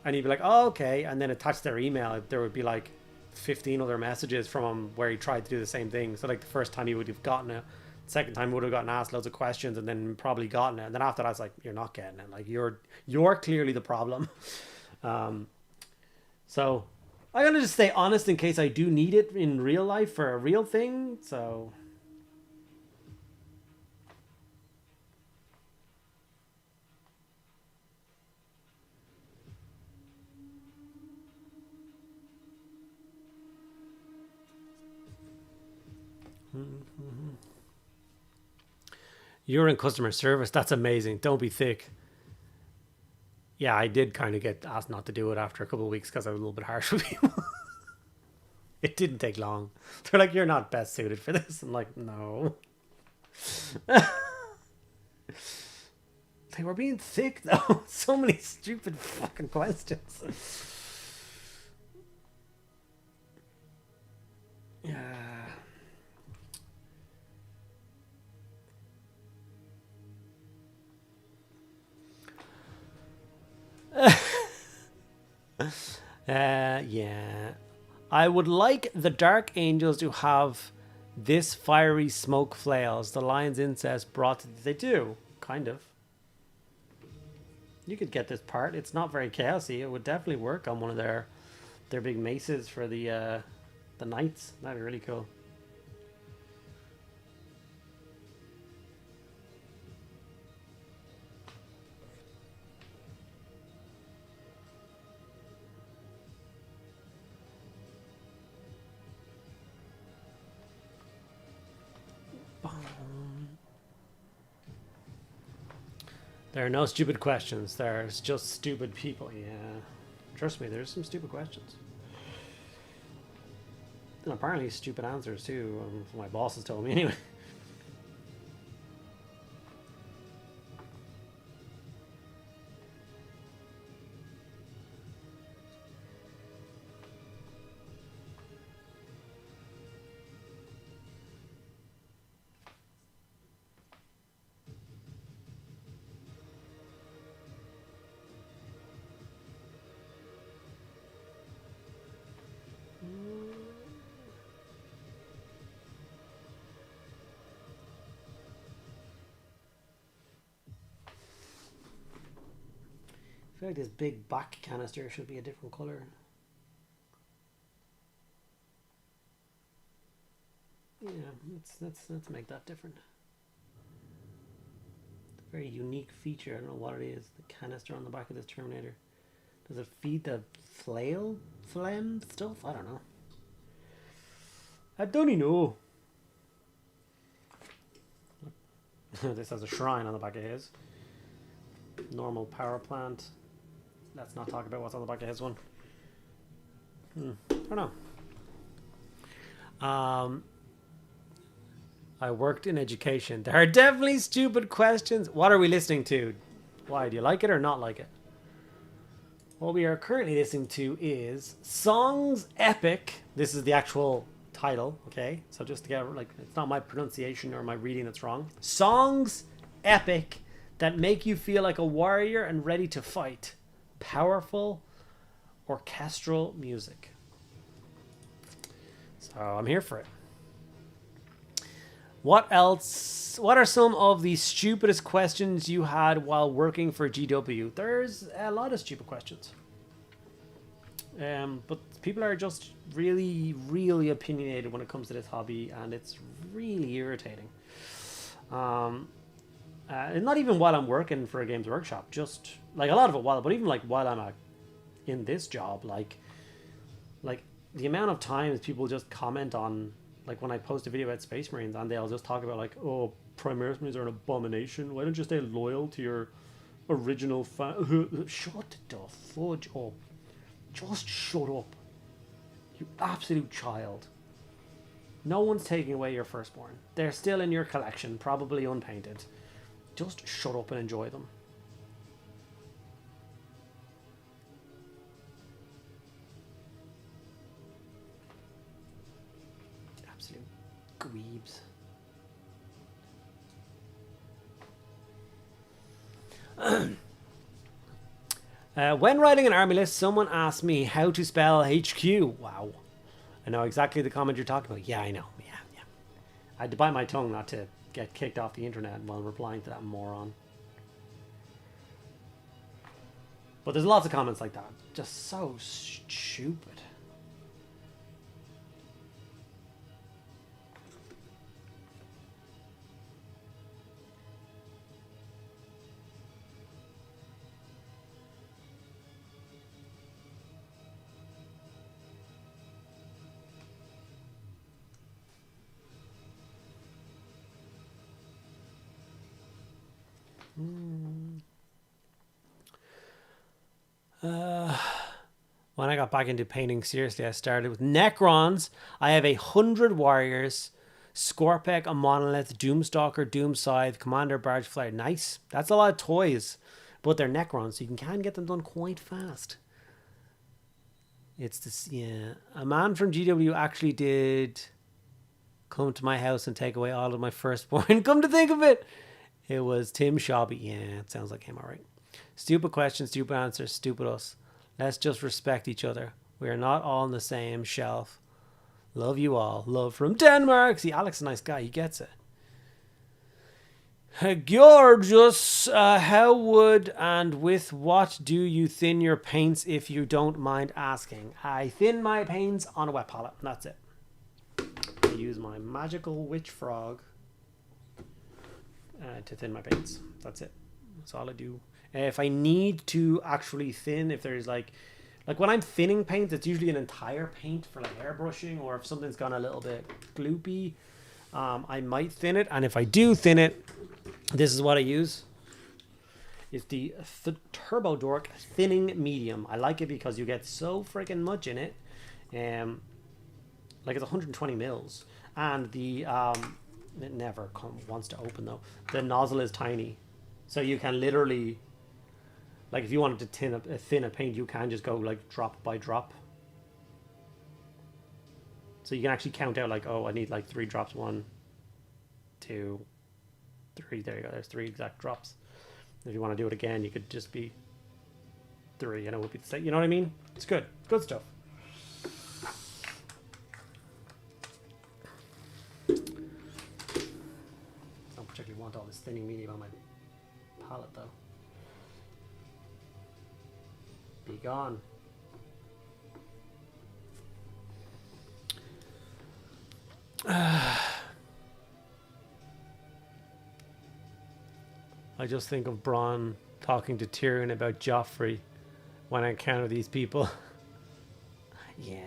And you'd be like, oh, okay. And then attached to their email, there would be like 15 other messages from him where he tried to do the same thing. So like the first time he would have gotten it, second time he would have gotten asked loads of questions and then probably gotten it. And then after that, it's like, you're not getting it. Like you're clearly the problem. So I'm going to just stay honest in case I do need it in real life for a real thing. So you're in customer service. That's amazing. Don't be thick. Yeah, I did kind of get asked not to do it after a couple of weeks because I was a little bit harsh with people. It didn't take long. They're like, you're not best suited for this. I'm like, no. They were being thick, though. So many stupid fucking questions. Yeah. Yeah. I would like the Dark Angels to have this fiery smoke flails. The lion's incest brought to... They do, kind of. You could get this part. It's not very chaosy. It would definitely work on one of their big maces for the knights. That'd be really cool. There are no stupid questions. There's just stupid people. Yeah. Trust me, there's some stupid questions. And apparently stupid answers too. My boss has told me anyway. I feel like this big back canister should be a different color. Yeah, let's make that different. It's a very unique feature. I don't know what it is. The canister on the back of this Terminator. Does it feed the phlegm stuff? I don't know. I don't know. This has a shrine on the back of his. Normal power plant. Let's not talk about what's on the back of his one. I don't know. I worked in education. There are definitely stupid questions. What are we listening to? Why? Do you like it or not like it? What we are currently listening to is Songs Epic. This is the actual title, okay? So just to get, like, it's not my pronunciation or my reading that's wrong. Songs Epic that make you feel like a warrior and ready to fight. Powerful orchestral music. So I'm here for it. What else? What are some of the stupidest questions you had while working for GW? There's a lot of stupid questions. But people are just really, really opinionated when it comes to this hobby, and it's really irritating. And not even while I'm working for a Games Workshop, just like a lot of it but even like while I'm in this job, like the amount of times people just comment on, like when I post a video about Space Marines and they'll just talk about like, oh, Primaris Marines are an abomination. Why don't you stay loyal to your original Shut the fudge up. Just shut up. You absolute child. No one's taking away your firstborn. They're still in your collection, probably unpainted. Just shut up and enjoy them. Absolute dweebs. When writing an army list, someone asked me how to spell HQ. Wow. I know exactly the comment you're talking about. Yeah, I know. Yeah. I had to bite my tongue not to get kicked off the internet while replying to that moron. But there's lots of comments like that. Just so stupid. When I got back into painting seriously, I started with Necrons. I have 100 warriors, Scorpec, a monolith, Doomstalker, Doomscythe, Commander, Barge Flyer. Nice. That's a lot of toys, but they're Necrons, so you can get them done quite fast. It's this, yeah. A man from GW actually did come to my house and take away all of my firstborn. Come to think of it, it was Tim Shabby. Yeah, it sounds like him, all right. Stupid questions, stupid answers, stupid us. Let's just respect each other. We are not all on the same shelf. Love you all. Love from Denmark. See, Alex is a nice guy. He gets it. Gorgeous. How would and with what do you thin your paints, if you don't mind asking? I thin my paints on a wet palette. That's it. I use my magical witch frog to thin my paints. That's it. That's all I do. If I need to actually thin, if there's like when I'm thinning paint, it's usually an entire paint for like airbrushing, or if something's gone a little bit gloopy, I might thin it. And if I do thin it, this is what I use. It's the Turbo Dork thinning medium. I like it because you get so freaking much in it. Like it's 120 mils, and the it never wants to open though. The nozzle is tiny, so you can literally, like if you wanted to thin a paint, you can just go like drop by drop. So you can actually count out like, oh, I need like 3 drops. 1, 2, 3. There you go. There's 3 exact drops. If you want to do it again, you could just be 3. And it would be the same. You know what I mean? It's good. Good stuff. I don't particularly want all this thinning medium on my palette though. Be gone. I just think of Bronn talking to Tyrion about Joffrey when I encounter these people. Yeah.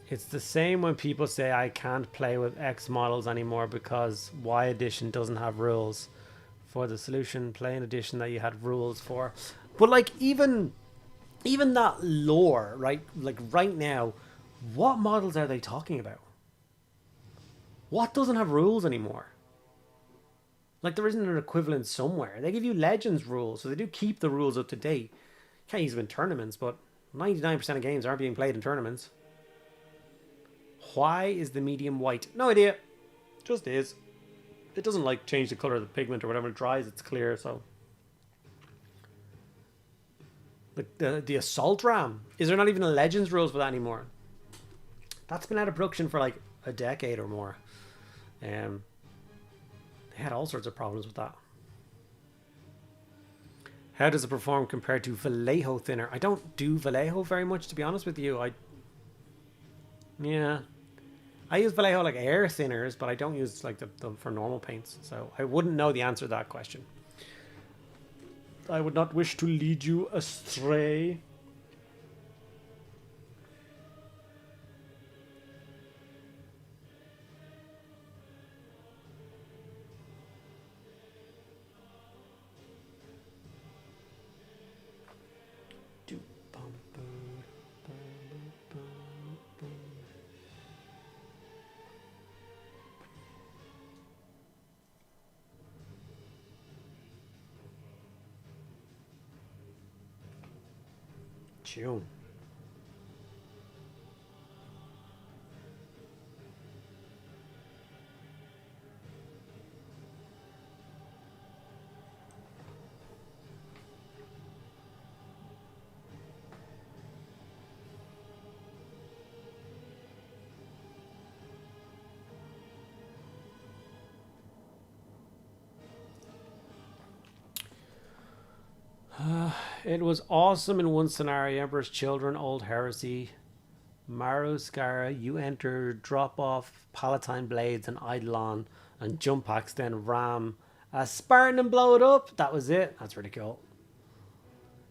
It's the same when people say I can't play with X models anymore because Y edition doesn't have rules. For the solution, play an edition that you had rules for. But like even that lore, right? Like right now, what models are they talking about? What doesn't have rules anymore? Like there isn't an equivalent somewhere. They give you Legends rules, so they do keep the rules up to date. Can't use them in tournaments, but 99% of games aren't being played in tournaments. Why is the medium white? No idea. Just is. It doesn't like change the color of the pigment or whatever. It dries, it's clear. So the assault ram, is there not even a Legends rules for that anymore? That's been out of production for like a decade or more. They had all sorts of problems with that. How does it perform compared to Vallejo thinner? I don't do Vallejo very much, to be honest with you. Yeah. I use Vallejo like air thinners, but I don't use like the for normal paints. So I wouldn't know the answer to that question. I would not wish to lead you astray. June. It was awesome in one scenario. Emperor's Children, Old Heresy, Maruscara. You enter, drop off Palatine Blades and Eidolon and jump packs, then ram a Spartan and blow it up. That was it. That's really cool.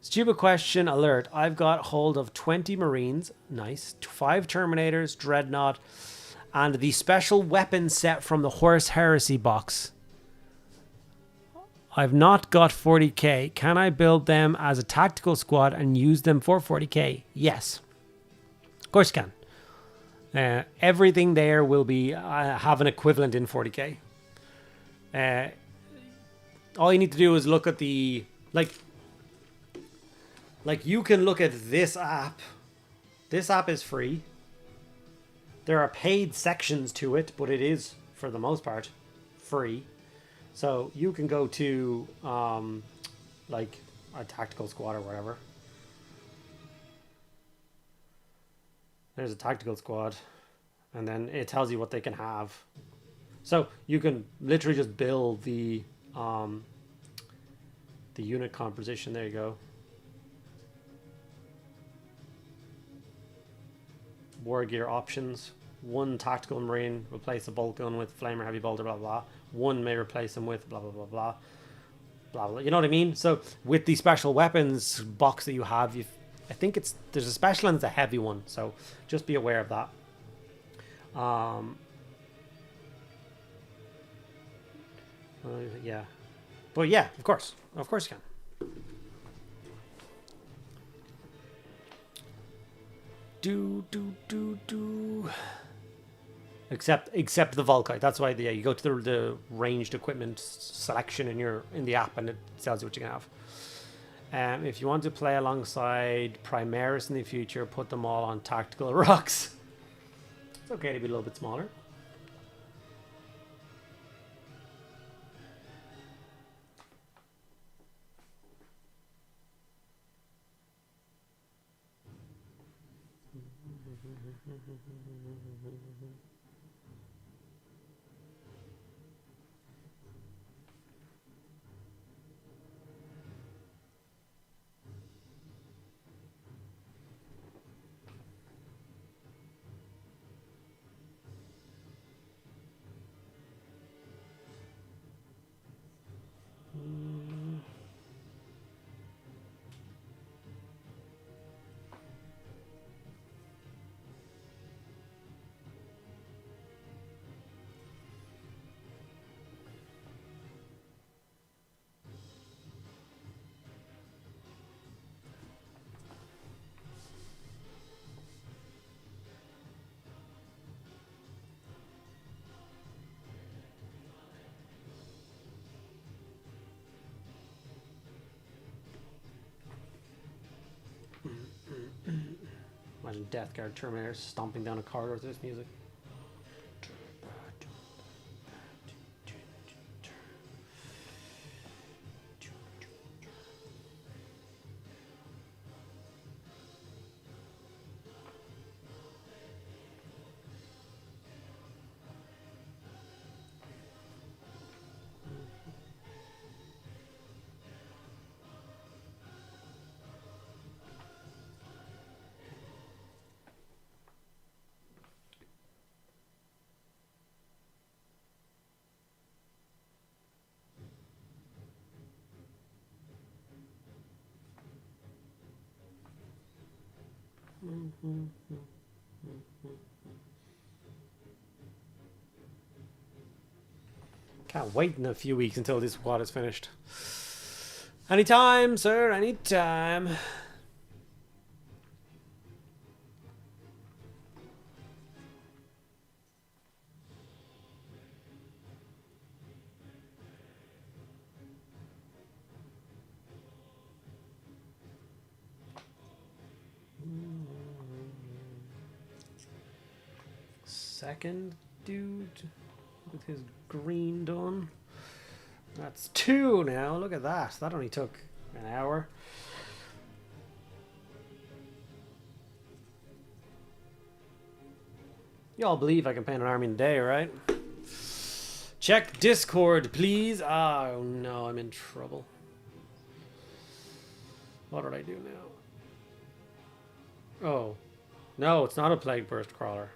Stupid question alert. I've got hold of 20 Marines. Nice. 5 Terminators, Dreadnought, and the special weapon set from the Horus Heresy box. I've not got 40k. Can I build them as a tactical squad and use them for 40k? Yes. Of course you can. Everything there will be have an equivalent in 40k. All you need to do is look at the... Like you can look at this app. This app is free. There are paid sections to it, but it is, for the most part, free. So you can go to like a tactical squad or whatever. There's a tactical squad, and then it tells you what they can have. So you can literally just build the unit composition. There you go. War gear options. 1 tactical marine, replace a bolt gun with flamer heavy bolter, blah, blah, blah. 1 may replace them with blah, blah, blah, blah, blah, blah. You know what I mean? So with the special weapons box that you have, I think there's a special and it's a heavy one. So just be aware of that. Yeah. But yeah, of course you can. Except the Volkite. That's why you go to the ranged equipment selection in the app, and it tells you what you can have. If you want to play alongside Primaris in the future, put them all on tactical rocks. It's okay to be a little bit smaller. Imagine Death Guard Terminators stomping down a corridor with this music. Can't wait in a few weeks until this quad is finished. Anytime, sir, anytime. Second dude with his green done. That's 2 now. Look at that. That only took an hour. Y'all believe I can paint an army in a day, right? Check Discord, please. Oh no, I'm in trouble. What did I do now? Oh. No, it's not a plague burst crawler.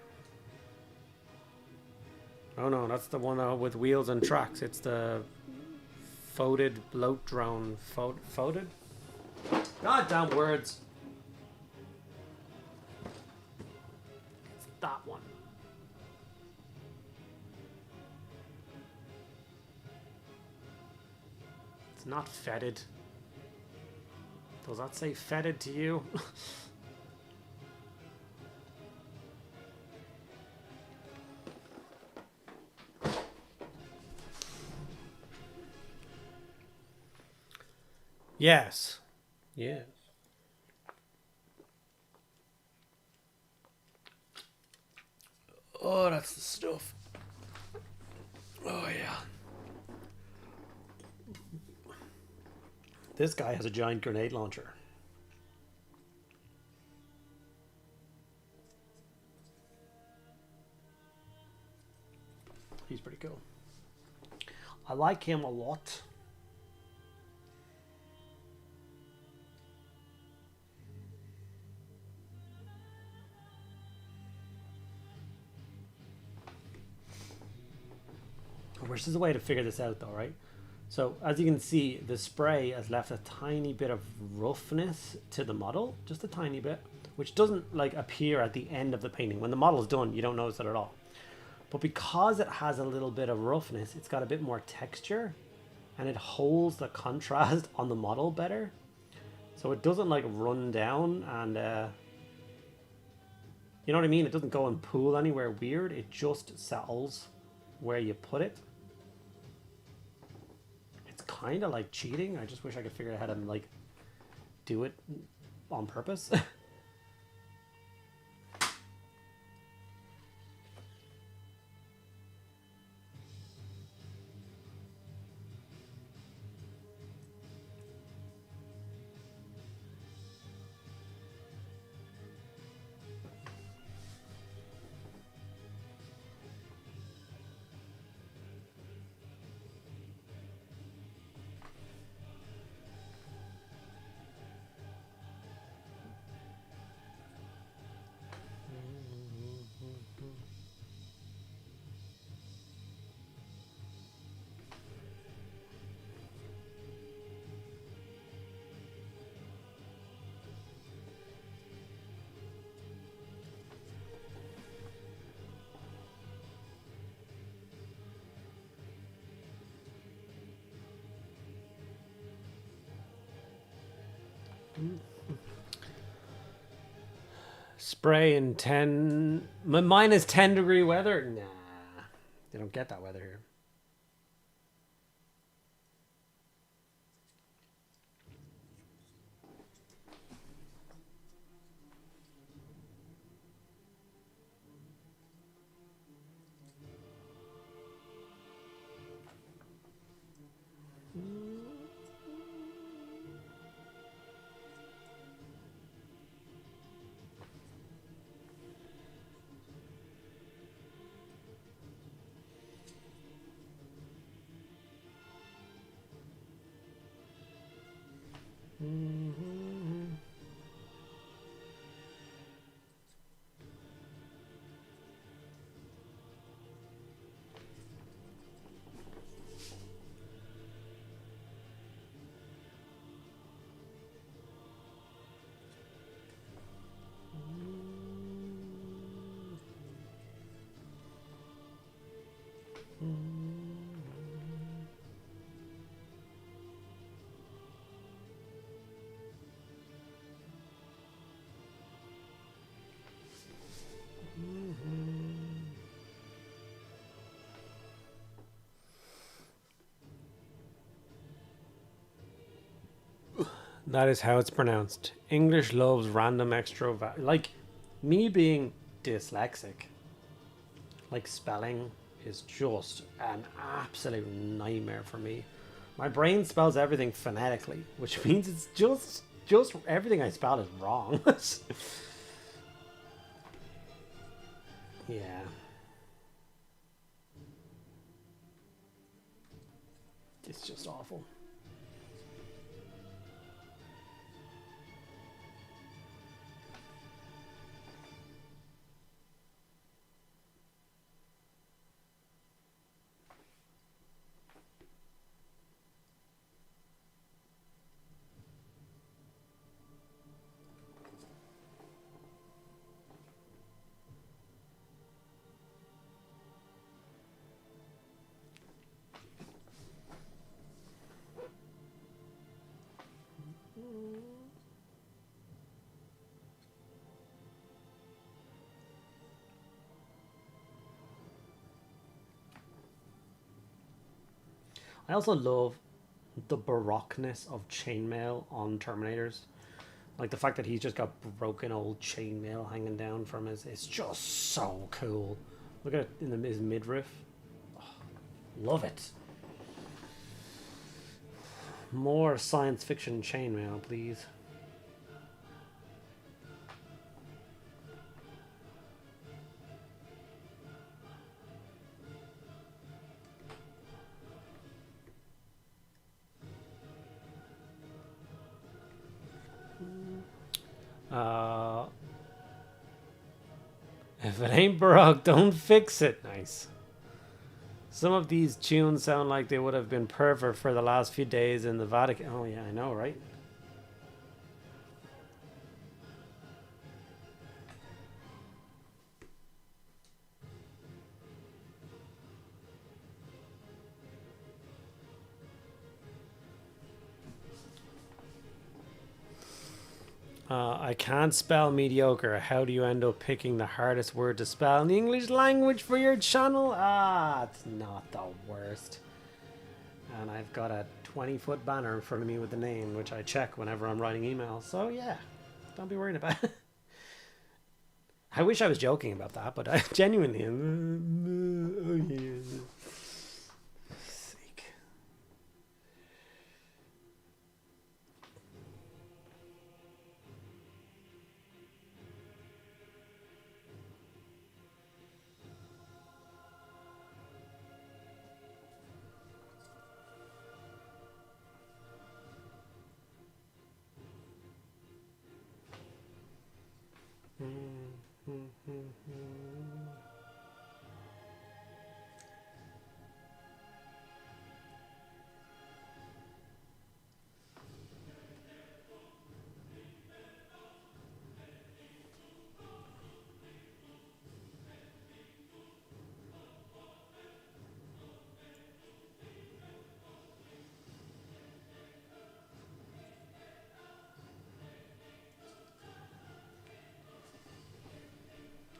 Oh no, that's the one with wheels and tracks. It's the folded bloat drone. Folded? Goddamn words. It's that one. It's not fetid. Does that say fetid to you? Yes. Yes. Oh, that's the stuff. Oh, yeah. This guy has a giant grenade launcher. He's pretty cool. I like him a lot. Which is a way to figure this out though, right? So as you can see, the spray has left a tiny bit of roughness to the model, just a tiny bit, which doesn't like appear at the end of the painting. When the model's done, you don't notice it at all. But because it has a little bit of roughness, it's got a bit more texture and it holds the contrast on the model better. So it doesn't like run down and you know what I mean? It doesn't go and pool anywhere weird. It just settles where you put it. Kind of like cheating. I just wish I could figure out how to like do it on purpose. Spray in 10 minus 10 degree weather? Nah, they don't get that weather here. That is how it's pronounced. English loves random extra like me being dyslexic. Like spelling is just an absolute nightmare for me. My brain spells everything phonetically, which means it's just everything I spell is wrong. Yeah. It's just awful. I also love the baroqueness of chainmail on Terminators. Like the fact that he's just got broken old chainmail hanging down from his... It's just so cool. Look at it in his midriff. Oh, love it. More science fiction chainmail, please. If it ain't Baroque, don't fix it. Nice. Some of these tunes sound like they would have been perfect for the last few days in the Vatican. Oh yeah, I know, right? I can't spell mediocre. How do you end up picking the hardest word to spell in the English language for your channel? Ah, it's not the worst. And I've got a 20-foot banner in front of me with the name, which I check whenever I'm writing emails. So yeah, don't be worried about it. I wish I was joking about that, but I genuinely am. Oh yeah.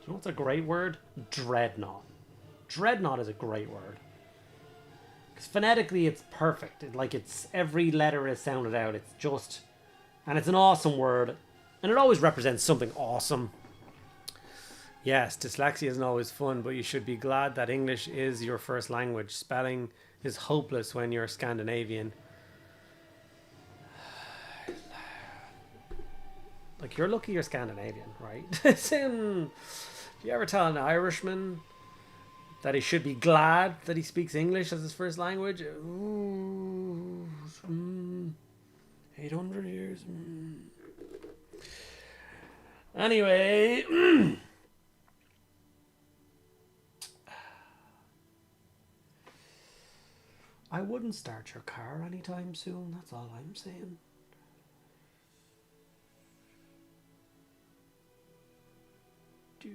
You know what's a great word? Dreadnought. Dreadnought is a great word. Because phonetically it's perfect. It's every letter is sounded out. It's just... And it's an awesome word. And it always represents something awesome. Yes, dyslexia isn't always fun, but you should be glad that English is your first language. Spelling is hopeless when you're Scandinavian. Like, you're lucky you're Scandinavian, right? Do you ever tell an Irishman that he should be glad that he speaks English as his first language? Ooh, 800 years. Anyway. I wouldn't start your car anytime soon, that's all I'm saying. Do.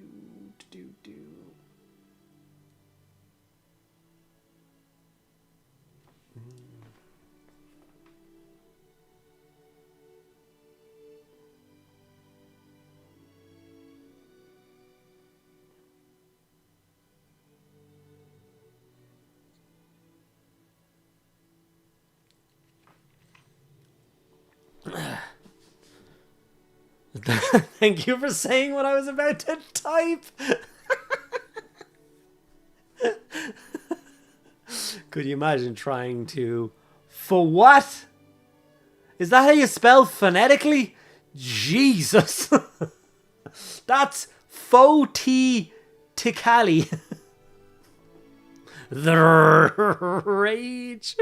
Thank you for saying what I was about to type. Could you imagine trying to... For what? Is that how you spell phonetically? Jesus. That's Foti Tikali. The rage.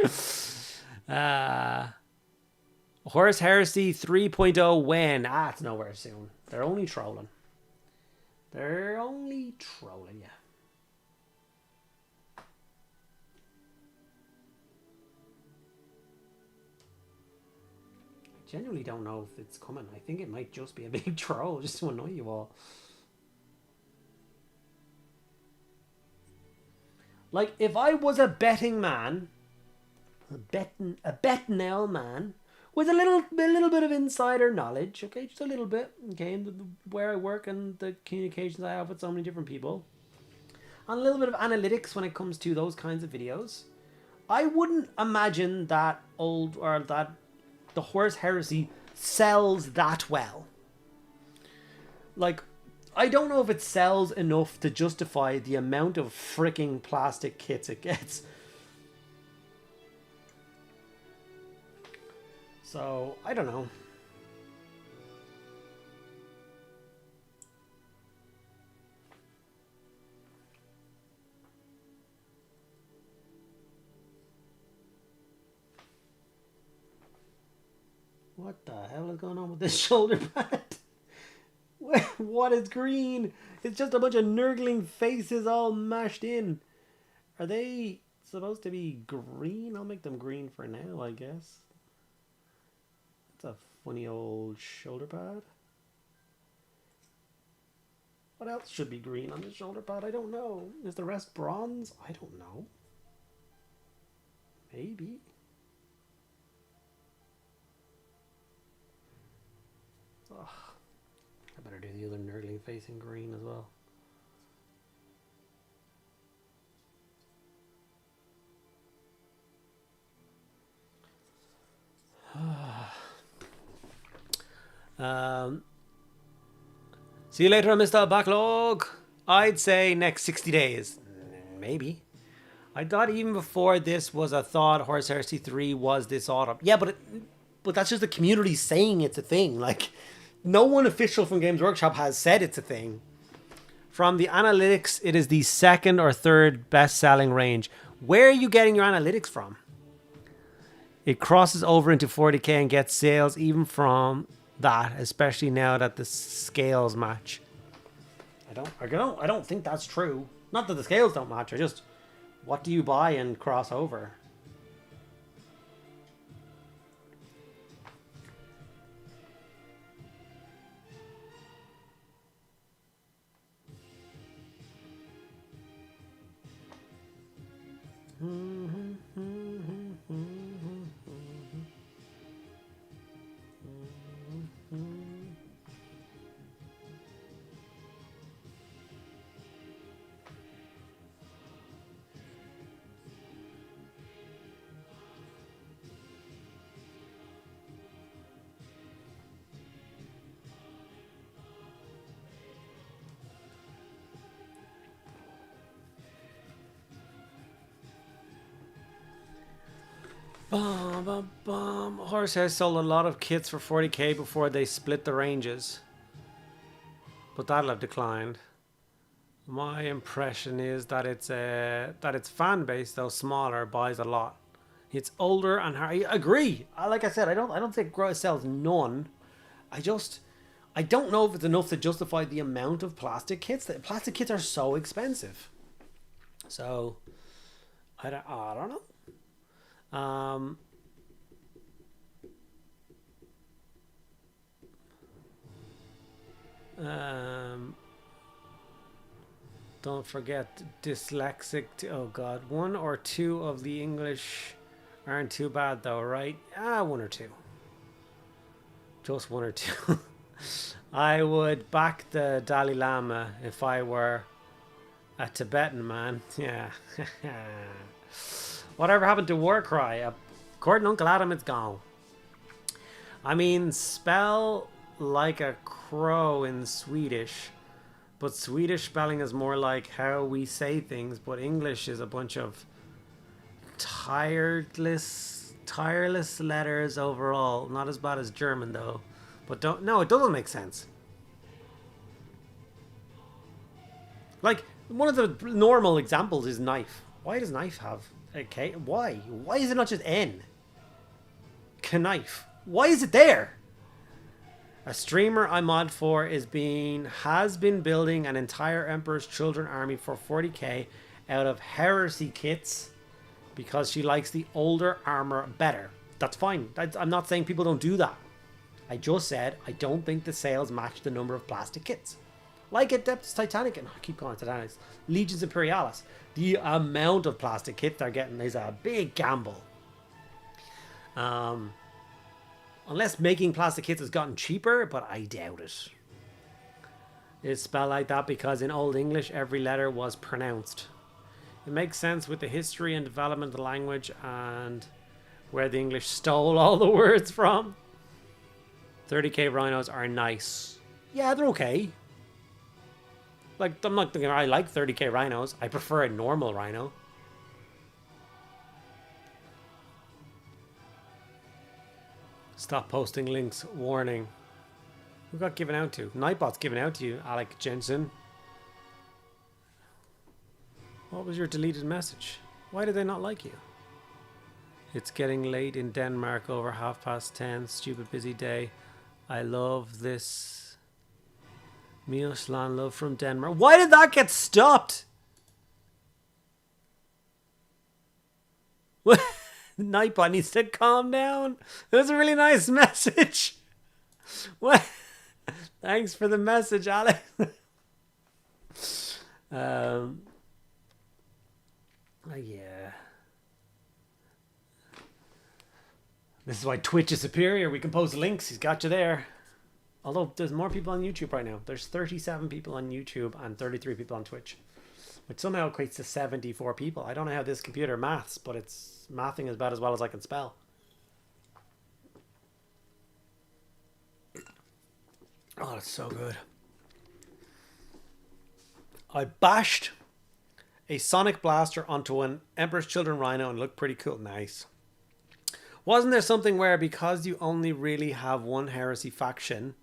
Horus Heresy 3.0 when? It's nowhere soon. They're only trolling. They're only trolling, yeah. I genuinely don't know if it's coming. I think it might just be a big troll just to annoy you all. Like, if I was a betting man, a betting man, with a little bit of insider knowledge, okay, just a little bit, okay, where I work and the communications I have with so many different people, and a little bit of analytics when it comes to those kinds of videos, I wouldn't imagine that the Horus Heresy sells that well. Like, I don't know if it sells enough to justify the amount of freaking plastic kits it gets. So, I don't know. What the hell is going on with this shoulder pad? What is green? It's just a bunch of nurgling faces all mashed in. Are they supposed to be green? I'll make them green for now, I guess. That's a funny old shoulder pad. What else should be green on this shoulder pad? I don't know. Is the rest bronze? I don't know. Maybe. Ugh. I better do the other nurgling face in green as well. See you later, Mr. Backlog. I'd say next 60 days. Maybe. I thought even before this was a thought Horus Heresy 3 was this autumn. Yeah, but that's just the community saying it's a thing. Like, no one official from Games Workshop has said it's a thing. From the analytics, it is the second or third best-selling range. Where are you getting your analytics from? It crosses over into 40k and gets sales even from that, especially now that the scales match. I don't think that's true. Not that the scales don't match. Just what do you buy and cross over? Horus has sold a lot of kits for 40k before they split the ranges, but that'll have declined. My impression is that its fan base, though smaller, buys a lot. It's older and I agree. Like I said, I don't think it sells none. I don't know if it's enough to justify the amount of plastic kits. The plastic kits are so expensive. So I don't know. Don't forget dyslexic. Oh God, 1 or 2 of the English aren't too bad though, right? 1 or 2. Just 1 or 2. I would back the Dalai Lama if I were a Tibetan man. Yeah. Whatever happened to Warcry? According to Uncle Adam, it's gone. I mean, spell like a crow in Swedish, but Swedish spelling is more like how we say things, but English is a bunch of tireless letters overall. Not as bad as German though, but no, it doesn't make sense. Like, one of the normal examples is knife. Why does knife have a K? Why is it not just N? Knife. Why is it there? A streamer I mod for has been building an entire Emperor's Children army for 40k out of heresy kits because she likes the older armor better. That's fine. I'm not saying people don't do that. I just said I don't think the sales match the number of plastic kits. Like Adeptus Titanic, and I keep calling it Titanics, Legions Imperialis. The amount of plastic kits they're getting is a big gamble. Unless making plastic kits has gotten cheaper, but I doubt it. It's spelled like that because in Old English every letter was pronounced. It makes sense with the history and development of the language and where the English stole all the words from. 30k rhinos are nice. Yeah, they're okay. Like, I'm not thinking I like 30k rhinos. I prefer a normal rhino. Stop posting links. Warning. Who got given out to? Nightbot's given out to you, Alec Jensen. What was your deleted message? Why did they not like you? It's getting late in Denmark, over 10:30. Stupid busy day. I love this. Mioslan, love from Denmark. Why did that get stopped? What? Nightbot needs to calm down. That was a really nice message. What? Thanks for the message, Alex. Yeah. This is why Twitch is superior. We can post links. He's got you there. Although there's more people on YouTube right now. There's 37 people on YouTube and 33 people on Twitch, which somehow equates to 74 people. I don't know how this computer maths, but it's mathing about as well as I can spell. Oh, that's so good. I bashed a Sonic Blaster onto an Emperor's Children Rhino and it looked pretty cool. Nice. Wasn't there something where because you only really have one Heresy faction,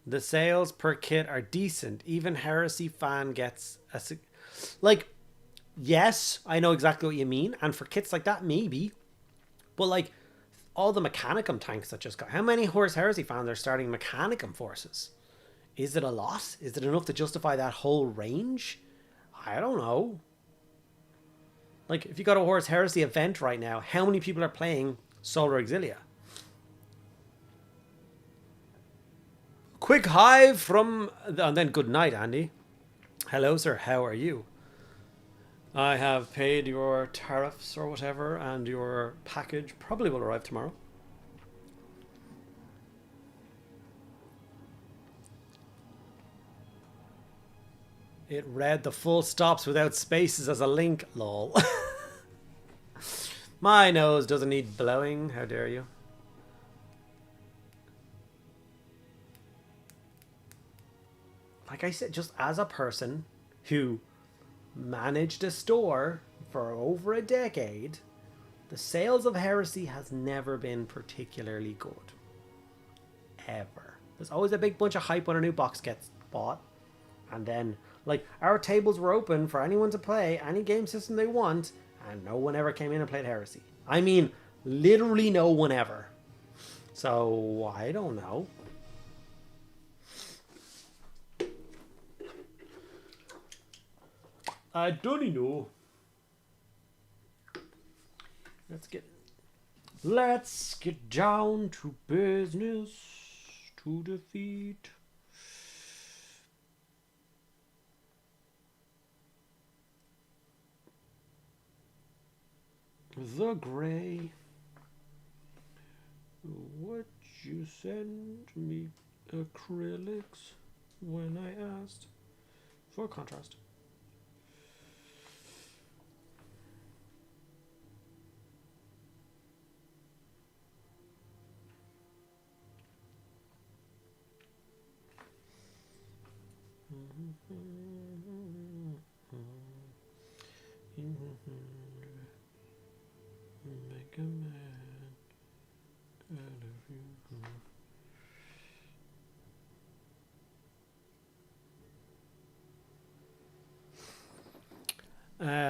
the sales per kit are decent? Even Heresy fan gets a... Like, yes, I know exactly what you mean. And for kits like that, maybe. But like, all the Mechanicum tanks that just got... How many Horus Heresy fans are starting Mechanicum forces? Is it a lot? Is it enough to justify that whole range? I don't know. Like, if you got a Horus Heresy event right now, how many people are playing Solar Exilia? Quick hive from... And then good night, Andy. Hello, sir. How are you? I have paid your tariffs or whatever, and your package probably will arrive tomorrow. It read the full stops without spaces as a link, lol. My nose doesn't need blowing, how dare you. Like I said, just as a person who managed a store for over a decade, the sales of Heresy has never been particularly good. Ever. There's always a big bunch of hype when a new box gets bought. And then, like, our tables were open for anyone to play any game system they want, and no one ever came in and played Heresy. I mean, literally no one ever. So, I don't know. I don't know. Let's get down to business to defeat the gray. Would you send me acrylics when I asked for contrast? Make a man out of you.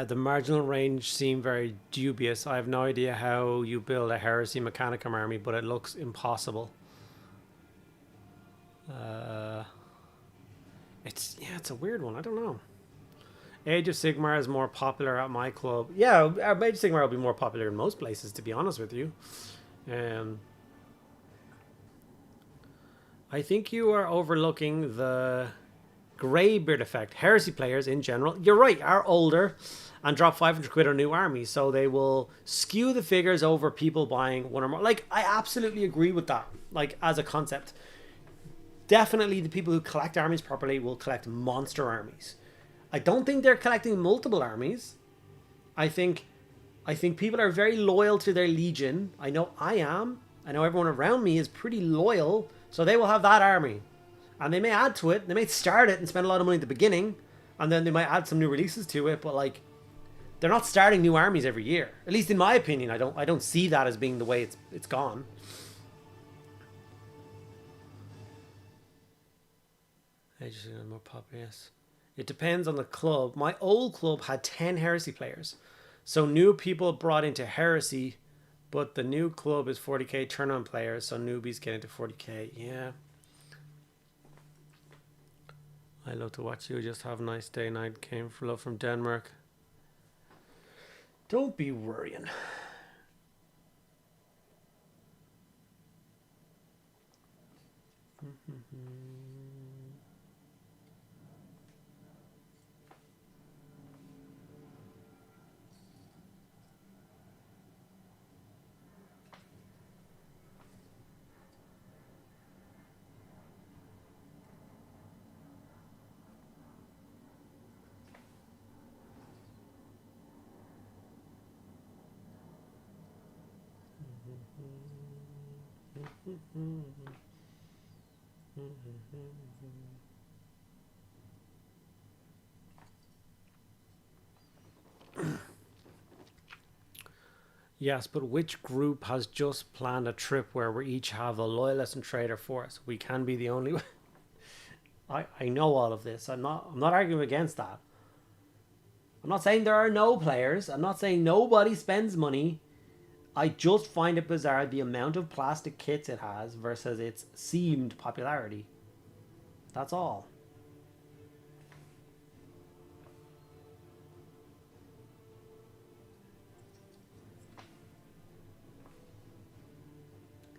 The marginal range seemed very dubious. I have no idea how you build a Heresy Mechanicum army, but it looks impossible. It's a weird one. I don't know. Age of Sigmar is more popular at my club. Yeah, Age of Sigmar will be more popular in most places, to be honest with you. I think you are overlooking the Greybeard effect. Heresy players in general, you're right, are older and drop 500 quid on new armies, so they will skew the figures over people buying one or more. Like, I absolutely agree with that, like, as a concept. Definitely the people who collect armies properly will collect monster armies. I don't think they're collecting multiple armies. I think people are very loyal to their legion. I know I am. I know everyone around me is pretty loyal, so they will have that army. And they may add to it. They may start it and spend a lot of money at the beginning, and then they might add some new releases to it. But like, they're not starting new armies every year. At least in my opinion, I don't see that as being the way it's gone. More popular, yes. It depends on the club. My old club had 10 Heresy players, so new people brought into Heresy, but the new club is 40k tournament players, so newbies get into 40k. Yeah. I love to watch you. Just have a nice day. Night came for love from Denmark. Don't be worrying. Yes, but which group has just planned a trip where we each have a loyalist and traitor force? We can be the only one. I know all of this. I'm not arguing against that. I'm not saying there are no players. I'm not saying nobody spends money. I just find it bizarre the amount of plastic kits it has versus its seemed popularity. That's all.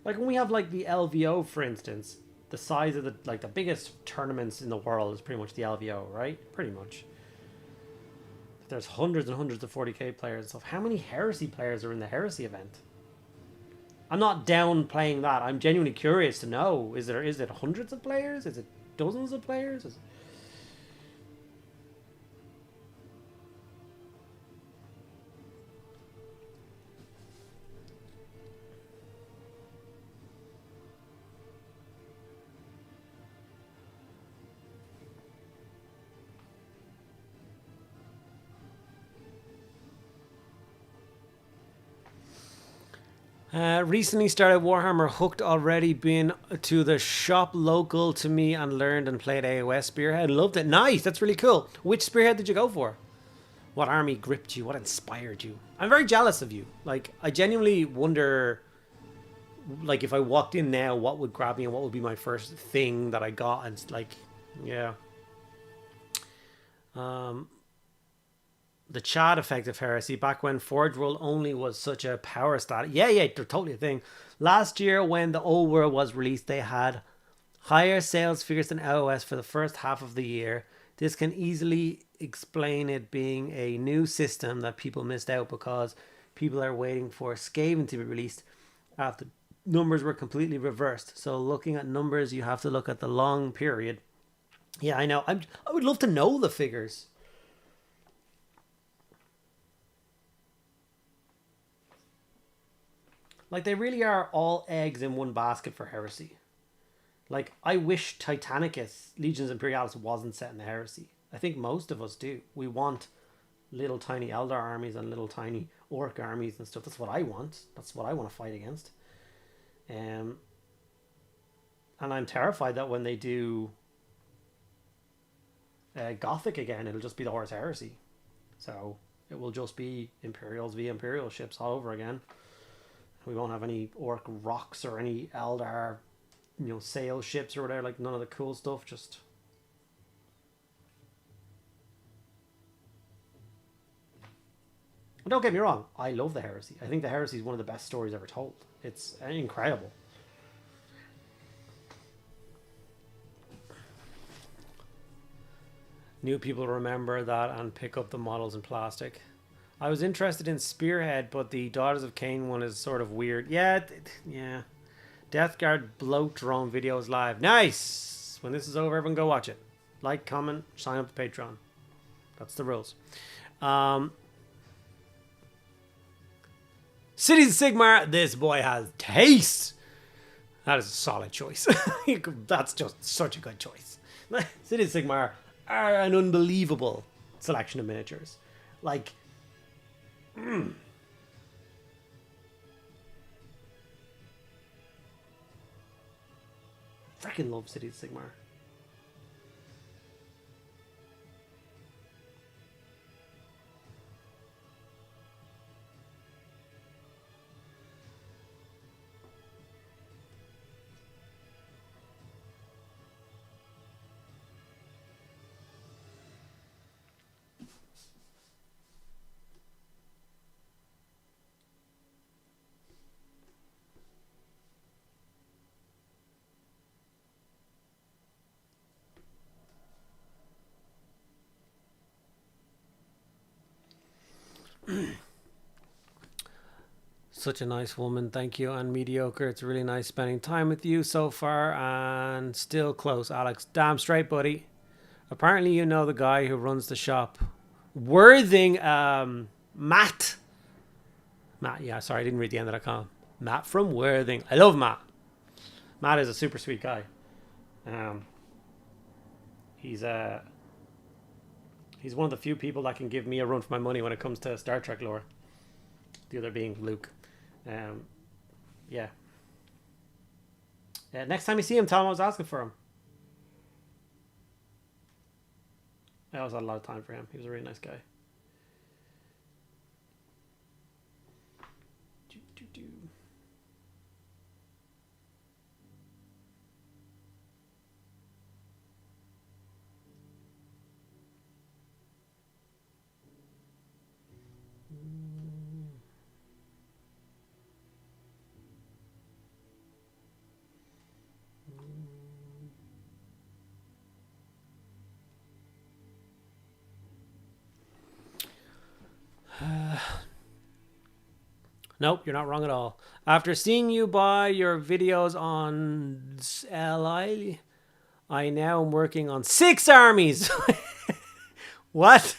Like when we have like the LVO, for instance, the size of the biggest tournaments in the world is pretty much the LVO, right? Pretty much. There's hundreds and hundreds of 40k players and stuff. How many Heresy players are in the Heresy event? I'm not downplaying that. I'm genuinely curious to know. Is it hundreds of players? Is it dozens of players? Recently started Warhammer, hooked already, been to the shop local to me and learned and played AOS Spearhead. Loved it. Nice, that's really cool. Which Spearhead did you go for? What army gripped you? What inspired you? I'm very jealous of you. Like, I genuinely wonder, like, if I walked in now, what would grab me and what would be my first thing that I got? And it's like, yeah. The Chad effect of Heresy, back when Forge World only was such a power stat. Yeah, they're totally a thing. Last year when the Old World was released, they had higher sales figures than LOS for the first half of the year. This can easily explain it being a new system that people missed out because people are waiting for Skaven to be released after numbers were completely reversed. So looking at numbers, you have to look at the long period. Yeah, I know. I would love to know the figures. Like, they really are all eggs in one basket for Heresy. Like, I wish Titanicus, Legions Imperialis, wasn't set in the Heresy. I think most of us do. We want little tiny Eldar armies and little tiny Orc armies and stuff. That's what I want. That's what I want to fight against. And I'm terrified that when they do Gothic again, it'll just be the Horus Heresy. So it will just be Imperials via Imperial ships all over again. We won't have any Orc rocks or any Eldar, sail ships or whatever. Like, none of the cool stuff. Just... Don't get me wrong, I love the Heresy. I think the Heresy is one of the best stories ever told. It's incredible. New people remember that and pick up the models in plastic. I was interested in Spearhead, but the Daughters of Cain one is sort of weird. Yeah. Death Guard bloat drone videos live. Nice! When this is over, everyone go watch it. Like, comment, sign up to Patreon. That's the rules. Cities of Sigmar, this boy has taste. That is a solid choice. That's just such a good choice. Cities of Sigmar are an unbelievable selection of miniatures. Like, freaking love Cities of Sigmar. Such a nice woman, thank you. And Mediocre, it's really nice spending time with you so far, and still close, Alex. Damn straight, buddy. Apparently you know the guy who runs the shop. Worthing, Matt, yeah, sorry, I didn't read the end of that column. Matt from Worthing. I love Matt. Matt is a super sweet guy. He's one of the few people that can give me a run for my money when it comes to Star Trek lore. The other being Luke. Yeah. Next time you see him, tell him I was asking for him. I always had a lot of time for him. He was a really nice guy. Nope, you're not wrong at all. After seeing you buy your videos on LI, I now am working on 6 armies. What?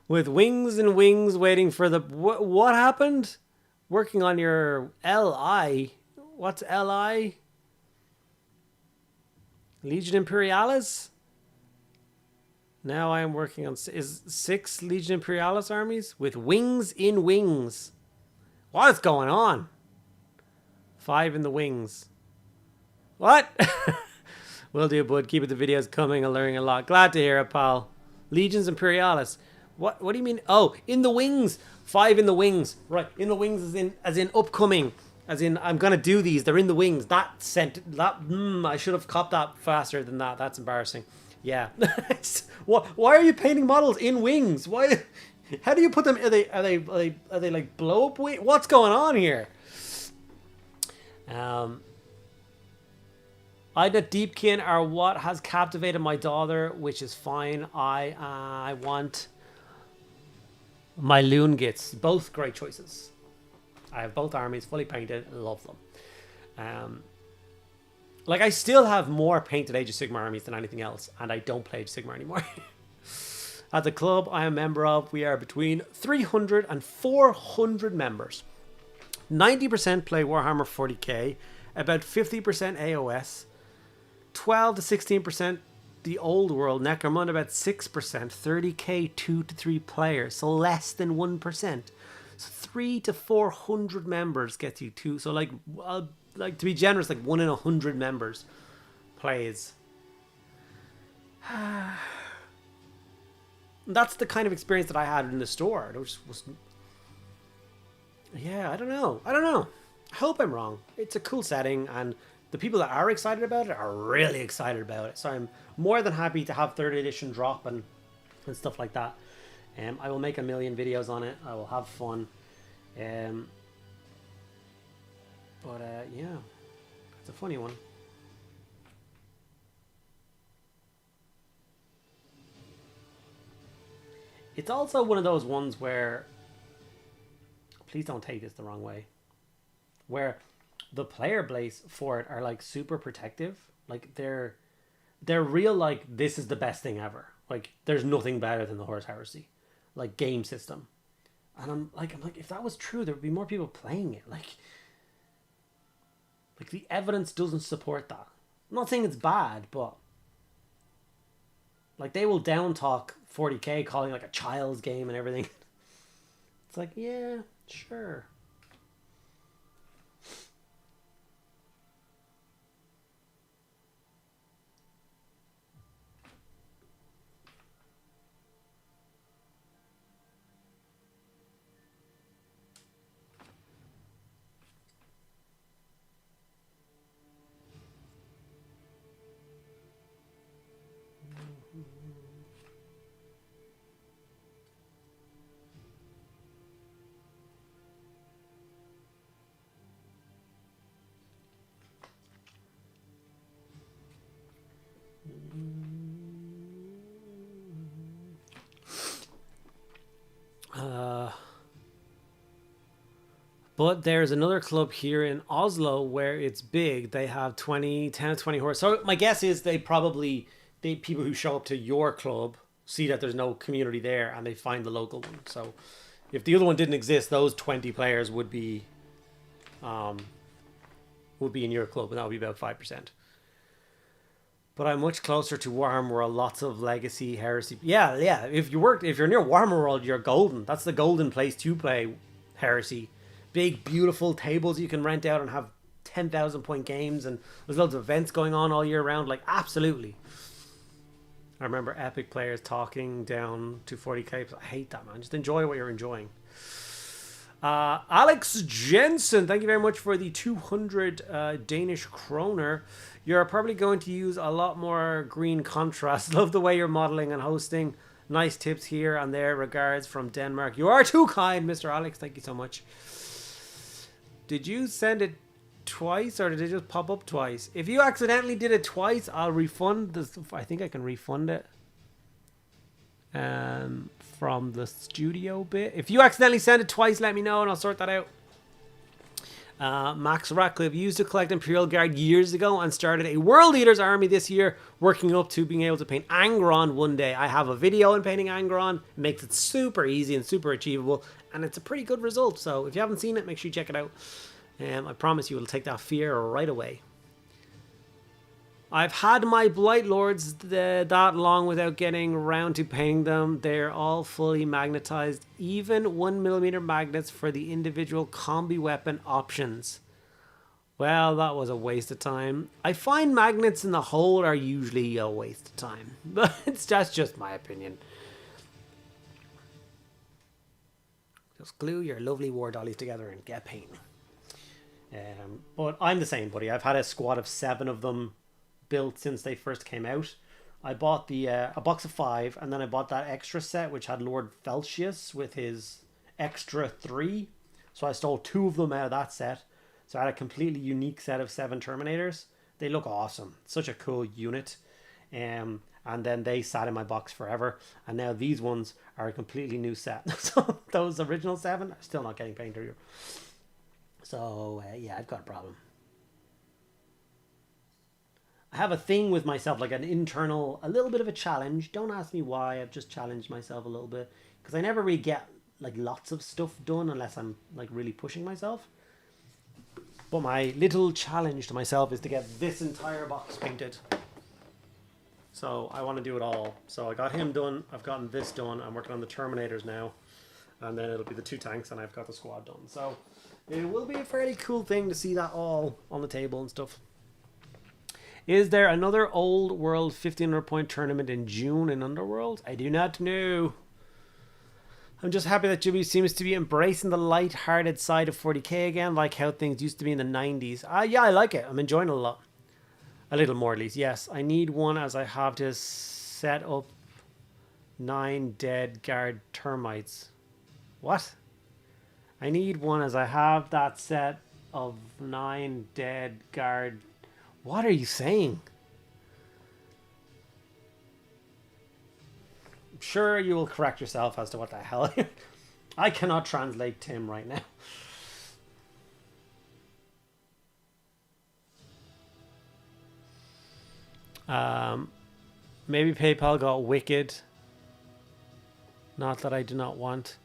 With wings and wings waiting for the... What happened? Working on your LI? What's LI? Legion Imperialis? Now I am working on 6 Legion Imperialis armies with wings in wings. What is going on? 5 in the wings. What? Will do, bud. Keep it the videos coming. I'm learning a lot. Glad to hear it, pal. Legions Imperialis. What do you mean? Oh, in the wings. 5 in the wings. Right. In the wings as in upcoming. As in, I'm going to do these. They're in the wings. I should have copped that faster than that. That's embarrassing. Yeah. Why are you painting models in wings? Why? How do you put them? Are they like blow up wing? What's going on here? Ida Deepkin are what has captivated my daughter, which is fine. I want my Loongits. Both great choices. I have both armies fully painted. Love them. Like, I still have more painted Age of Sigmar armies than anything else, and I don't play Age of Sigmar anymore. At the club I am a member of, we are between 300 and 400 members. 90% play Warhammer 40k, about 50% AOS, 12 to 16%. The old world, Necromunda about 6%. 30k 2 to 3 players, so less than 1%. So 3 to 400 members gets you 2. So like to be generous, like 1 in 100 members plays. That's the kind of experience that I had in the store. It was yeah, I don't know. I hope I'm wrong. It's a cool setting, and the people that are excited about it are really excited about it. So I'm more than happy to have 3rd edition drop and stuff like that. I will make a million videos on it. I will have fun. Yeah, it's a funny one. It's also one of those ones where, please don't take this the wrong way, where the player base for it are like super protective. Like they're real, like this is the best thing ever. Like there's nothing better than the Horus Heresy, like game system. And I'm like, if that was true, there would be more people playing it. Like the evidence doesn't support that. I'm not saying it's bad, but like they will down talk 40k, calling it like a child's game and everything. It's like, yeah, sure. But there's another club here in Oslo where it's big. They have 10 to 20 horses. So my guess is people who show up to your club see that there's no community there and they find the local one. So if the other one didn't exist, those 20 players would be in your club, and that would be about 5%. But I'm much closer to Warhammerworld. Lots of legacy heresy. Yeah. If you're near Warhammerworld, you're golden. That's the golden place to play heresy. Big, beautiful tables you can rent out and have 10,000 point games, and there's loads of events going on all year round. Like, absolutely. I remember epic players talking down to 40k. I hate that, man. Just enjoy what you're enjoying. Alex Jensen, thank you very much for the 200 Danish kroner. You're probably going to use a lot more green contrast. Love the way you're modeling and hosting. Nice tips here and there. Regards from Denmark. You are too kind, Mr. Alex. Thank you so much. Did you send it twice, or did it just pop up twice? If you accidentally did it twice, I'll refund this. I think I can refund it from the studio bit. If you accidentally send it twice, let me know and I'll sort that out. Max Ratcliffe used to collect Imperial Guard years ago and started a World Eaters army this year, working up to being able to paint Angron one day. I have a video on painting Angron. It makes it super easy and super achievable, and it's a pretty good result. So if you haven't seen it, make sure you check it out. I promise you it'll take that fear right away. I've had my Blight Lords that long without getting around to painting them. They're all fully magnetized, even 1mm magnets for the individual combi weapon options. Well, that was a waste of time. I find magnets in the hole are usually a waste of time, but that's just my opinion. Just glue your lovely war dollies together and get painting. But I'm the same, buddy. I've had a squad of 7 of them built since they first came out. I bought the a box of 5, and then I bought that extra set which had Lord Felcius with his extra 3. So I stole 2 of them out of that set. So I had a completely unique set of 7 Terminators. They look awesome. Such a cool unit. And then they sat in my box forever. And now these ones are a completely new set. So those original 7 are still not getting painted. So yeah, I've got a problem. I have a thing with myself, like an internal, a little bit of a challenge. Don't ask me why. I've just challenged myself a little bit because I never really get like lots of stuff done unless I'm like really pushing myself. But my little challenge to myself is to get this entire box painted. So I want to do it all. So I got him done. I've gotten this done. I'm working on the Terminators now. And then it'll be the 2 tanks and I've got the squad done. So it will be a fairly cool thing to see that all on the table and stuff. Is there another old world 1500 point tournament in June in Underworld? I do not know. I'm just happy that Juby seems to be embracing the light-hearted side of 40k again, like how things used to be in the 90s. Yeah, I like it. I'm enjoying it a lot. A little more, at least. Yes, I need one as I have to set up 9 dead guard termites. What? I need one as I have that set of 9 dead guard. What are you saying? I'm sure you will correct yourself as to what the hell. I cannot translate Tim right now. Maybe PayPal got wicked. Not that I do not want.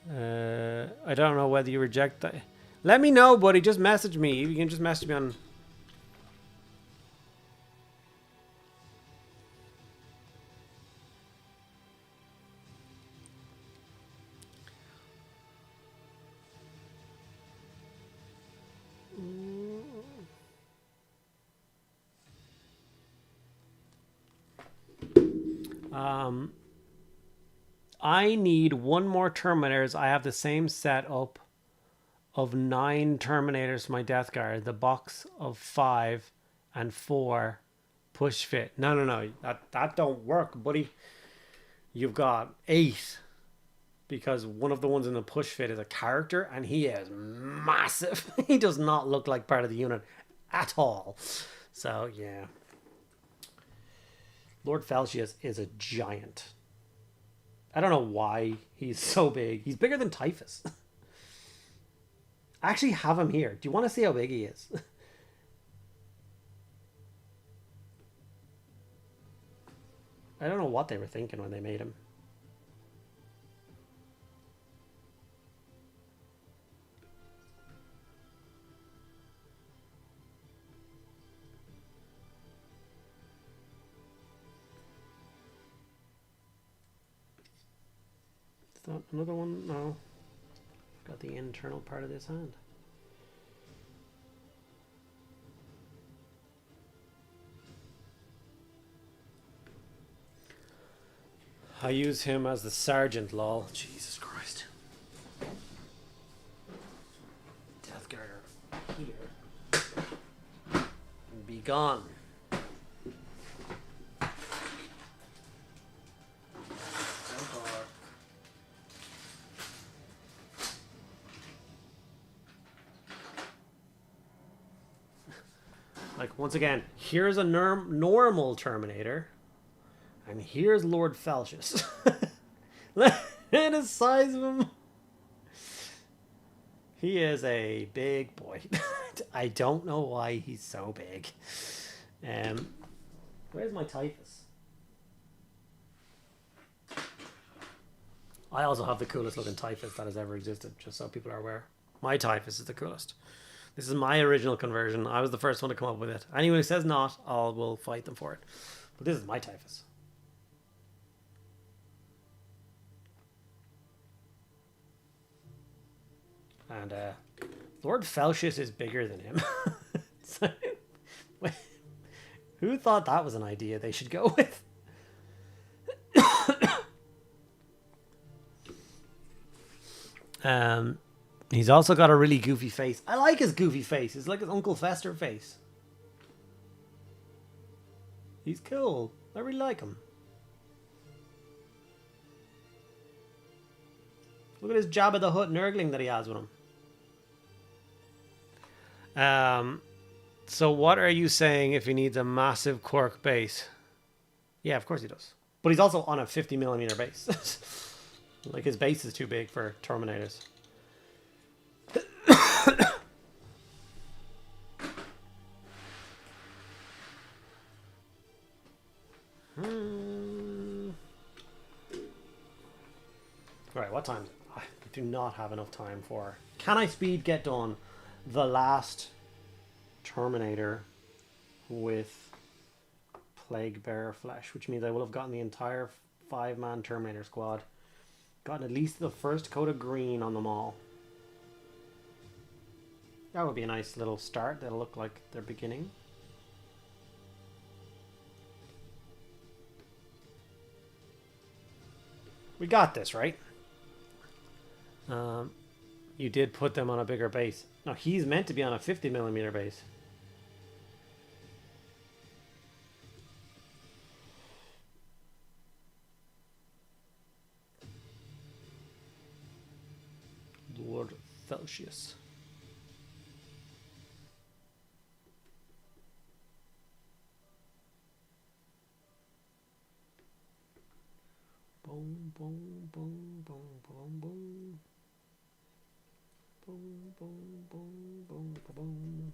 I don't know whether you reject that. Let me know, buddy. Just message me. You can just message me on. I need 1 more Terminators. I have the same setup of 9 Terminators for my Death Guard. The box of 5 and 4 push fit. No. That don't work, buddy. You've got 8 because one of the ones in the push fit is a character and he is massive. He does not look like part of the unit at all. So, yeah. Lord Felcius is a giant. I don't know why he's so big. He's bigger than Typhus. I actually have him here. Do you want to see how big he is? I don't know what they were thinking when they made him. Is that another one? No. Got the internal part of this hand. I use him as the sergeant, lol. Jesus Christ. Death Guard here. Be gone. Like, once again, here's a normal Terminator. And here's Lord Felcius. Look at the size of him. He is a big boy. I don't know why he's so big. Where's my Typhus? I also have the coolest looking Typhus that has ever existed, just so people are aware. My Typhus is the coolest. This is my original conversion. I was the first one to come up with it. Anyone who says not, will fight them for it. But this is my Typhus. And Lord Felcius is bigger than him. So, who thought that was an idea they should go with? He's also got a really goofy face. I like his goofy face. It's like his Uncle Fester face. He's cool. I really like him. Look at his Jabba the Hutt nurgling that he has with him. So what are you saying if he needs a massive Quark base? Yeah, of course he does. But he's also on a 50mm base. Like, his base is too big for Terminators. Right, what time? I do not have enough time for... Can I speed get done the last Terminator with Plague Bearer Flesh, which means I will have gotten the entire 5-man Terminator squad. Gotten at least the first coat of green on them all. That would be a nice little start. That'll look like their beginning. We got this, right? You did put them on a bigger base. No, he's meant to be on a 50mm base. Lord Felcius. Boom, boom, boom, boom, boom, boom. Boom, boom, boom, boom, boom.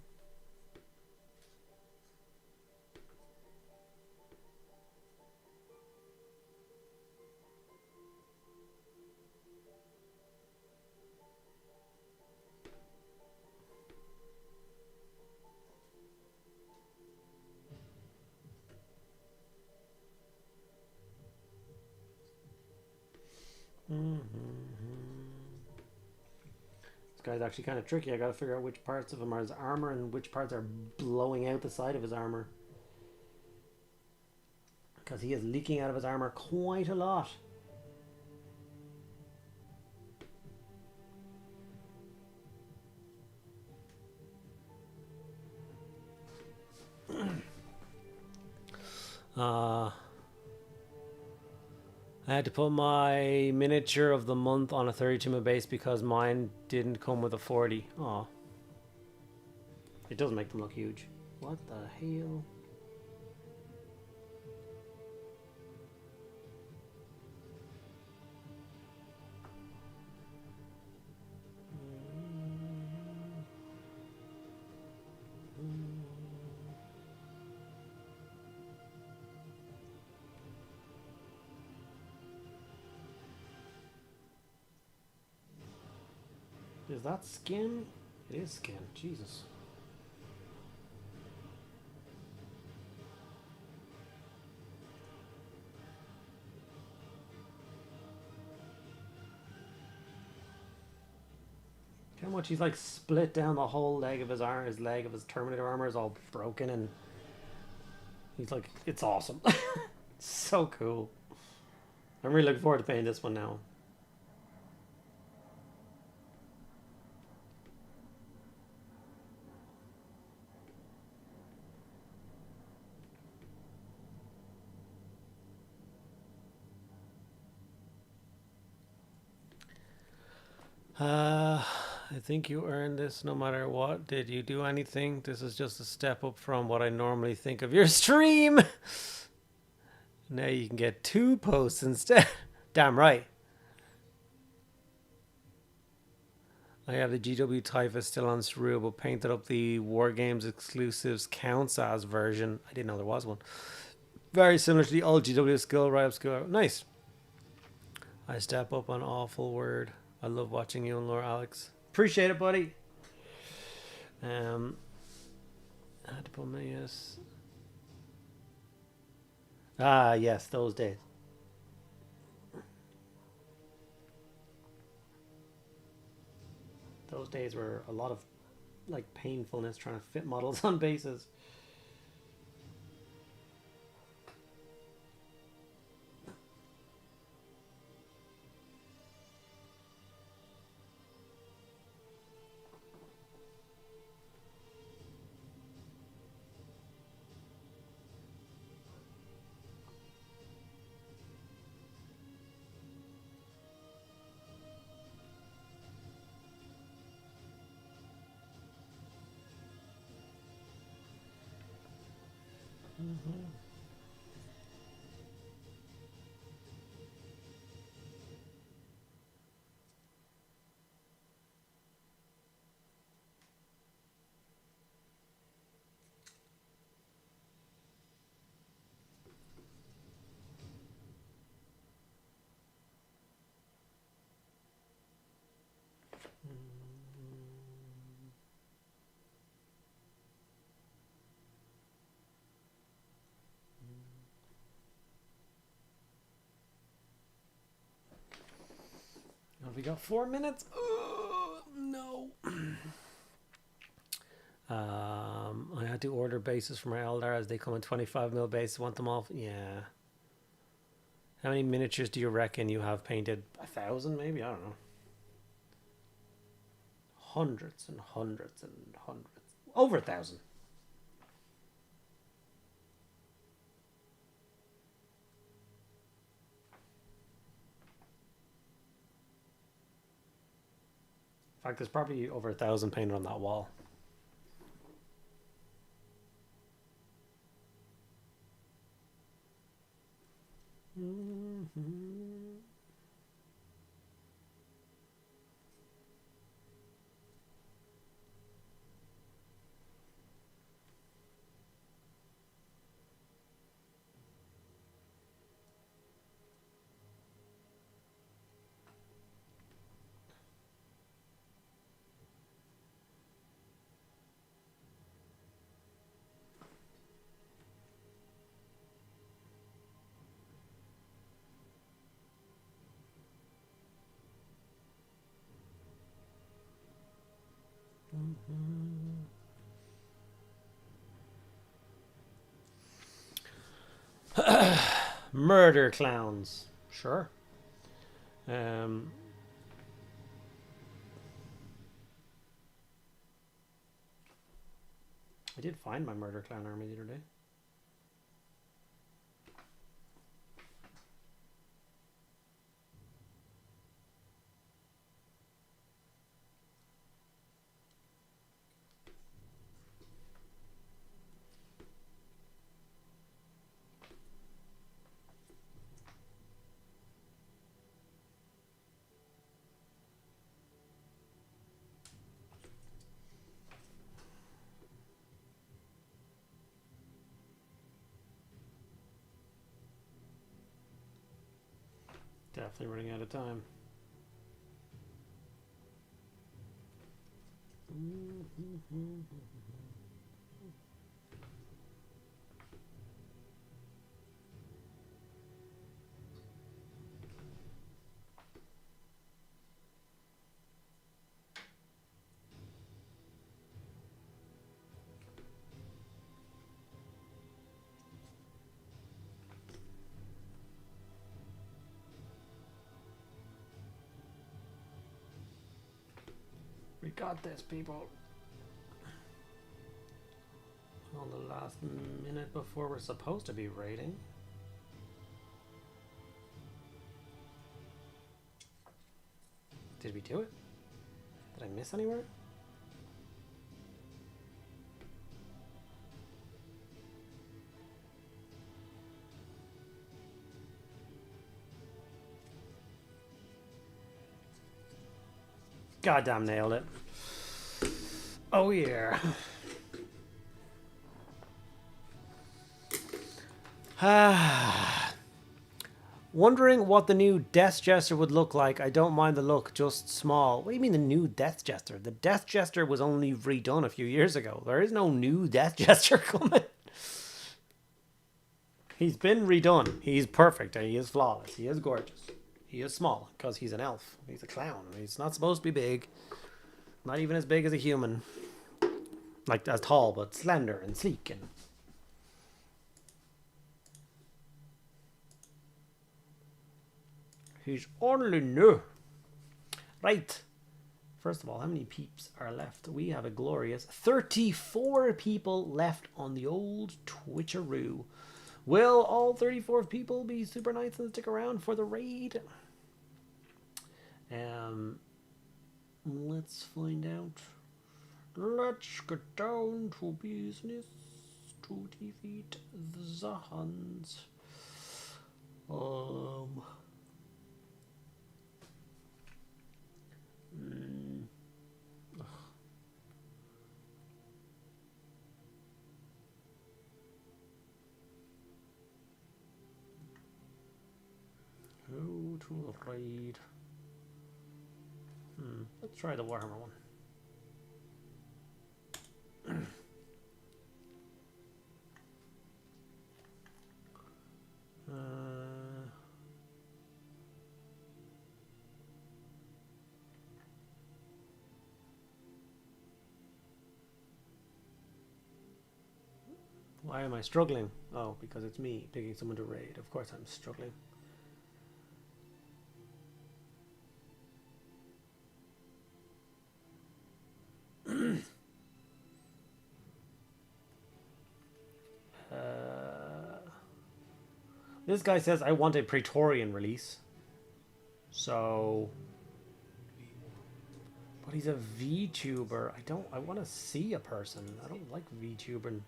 This guy's actually kind of tricky. I gotta figure out which parts of him are his armor and which parts are blowing out the side of his armor. Because he is leaking out of his armor quite a lot. I had to put my miniature of the month on a 32mm base because mine didn't come with a 40. Aw. It does make them look huge. What the hell? Is that skin? It is skin. Jesus. How much he's like split down the whole leg of his arm. His leg of his Terminator armor is all broken, and he's like, it's awesome. So cool. I'm really looking forward to painting this one now. I think you earned this no matter what. Did you do anything? This is just a step up from what I normally think of your stream. Now you can get 2 posts instead. Damn right. I have the GW Typhus still on Cereal, but painted up the War Games exclusives counts as version. I didn't know there was one. Very similar to the old GW skill, right up skill. Nice. I step up on awful word. I love watching you and Laura Alex. Appreciate it, buddy. I had to put my yes. Ah, yes, those days. Those days were a lot of like painfulness trying to fit models on bases. Have we got 4 minutes? No. I had to order bases for my Eldar as they come in 25mm bases. Want them all? Yeah. How many miniatures do you reckon you have painted? 1,000 maybe? I don't know. Hundreds and hundreds and hundreds. Over 1,000. In fact, there's probably over 1,000 painted on that wall. Murder clowns. Sure. I did find my murder clown army the other day. Definitely running out of time. We got this, people. On the last minute before we're supposed to be raiding. Did we do it? Did I miss anywhere? Goddamn nailed it. Oh yeah. Wondering what the new Death Jester would look like. I don't mind the look, just small. What do you mean the new Death Jester? The Death Jester was only redone a few years ago. There is no new Death Jester coming. He's been redone. He's perfect. He is flawless. He is gorgeous. He is small because he's an elf. He's a clown. He's not supposed to be big. Not even as big as a human. Like as tall, but slender and sleek. And he's only new. Right. First of all, how many peeps are left? We have a glorious 34 people left on the old Twitcheroo. Will all 34 people be super nice and stick around for the raid? Let's find out. Let's get down to business to defeat the Huns. Go to the raid. Let's try the Warhammer one. Why am I struggling? Oh, because it's me picking someone to raid. Of course I'm struggling. This guy says I want a Praetorian release. So, but he's a VTuber. I want to see a person. I don't like VTubing.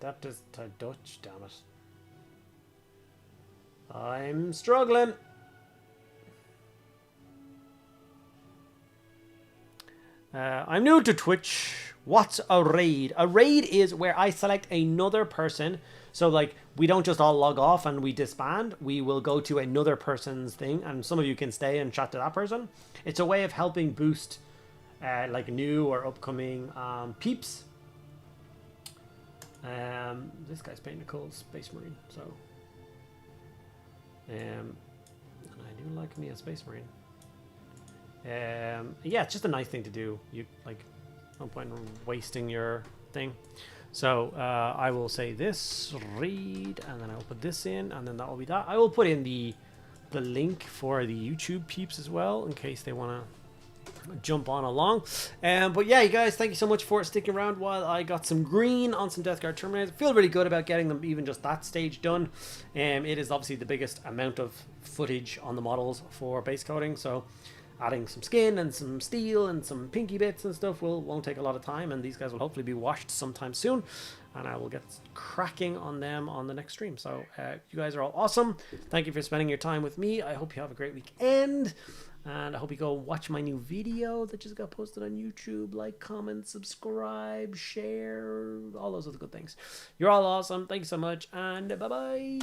That is Dutch, damn it. I'm struggling. I'm new to Twitch. What's a raid? A raid is where I select another person. So like we don't just all log off and we disband. We will go to another person's thing, and some of you can stay and chat to that person. It's a way of helping boost like new or upcoming peeps. This guy's painting a cool Space Marine, so and I do like me a Space Marine. Yeah, it's just a nice thing to do. You like, no point in wasting your thing. So I will say this read, and then I'll put this in, and then that will be that. I will put in the link for the YouTube peeps as well, in case they want to jump on along. But yeah, you guys, thank you so much for sticking around while I got some green on some Death Guard Terminators. I feel really good about getting them, even just that stage done. It is obviously the biggest amount of footage on the models for base coating, so adding some skin and some steel and some pinky bits and stuff won't take a lot of time, and these guys will hopefully be washed sometime soon, and I will get cracking on them on the next stream. So you guys are all awesome. Thank you for spending your time with me. I hope you have a great weekend, and I hope you go watch my new video that just got posted on YouTube. Like, comment, subscribe, share, all those other good things. You're all awesome. Thanks so much, and bye bye.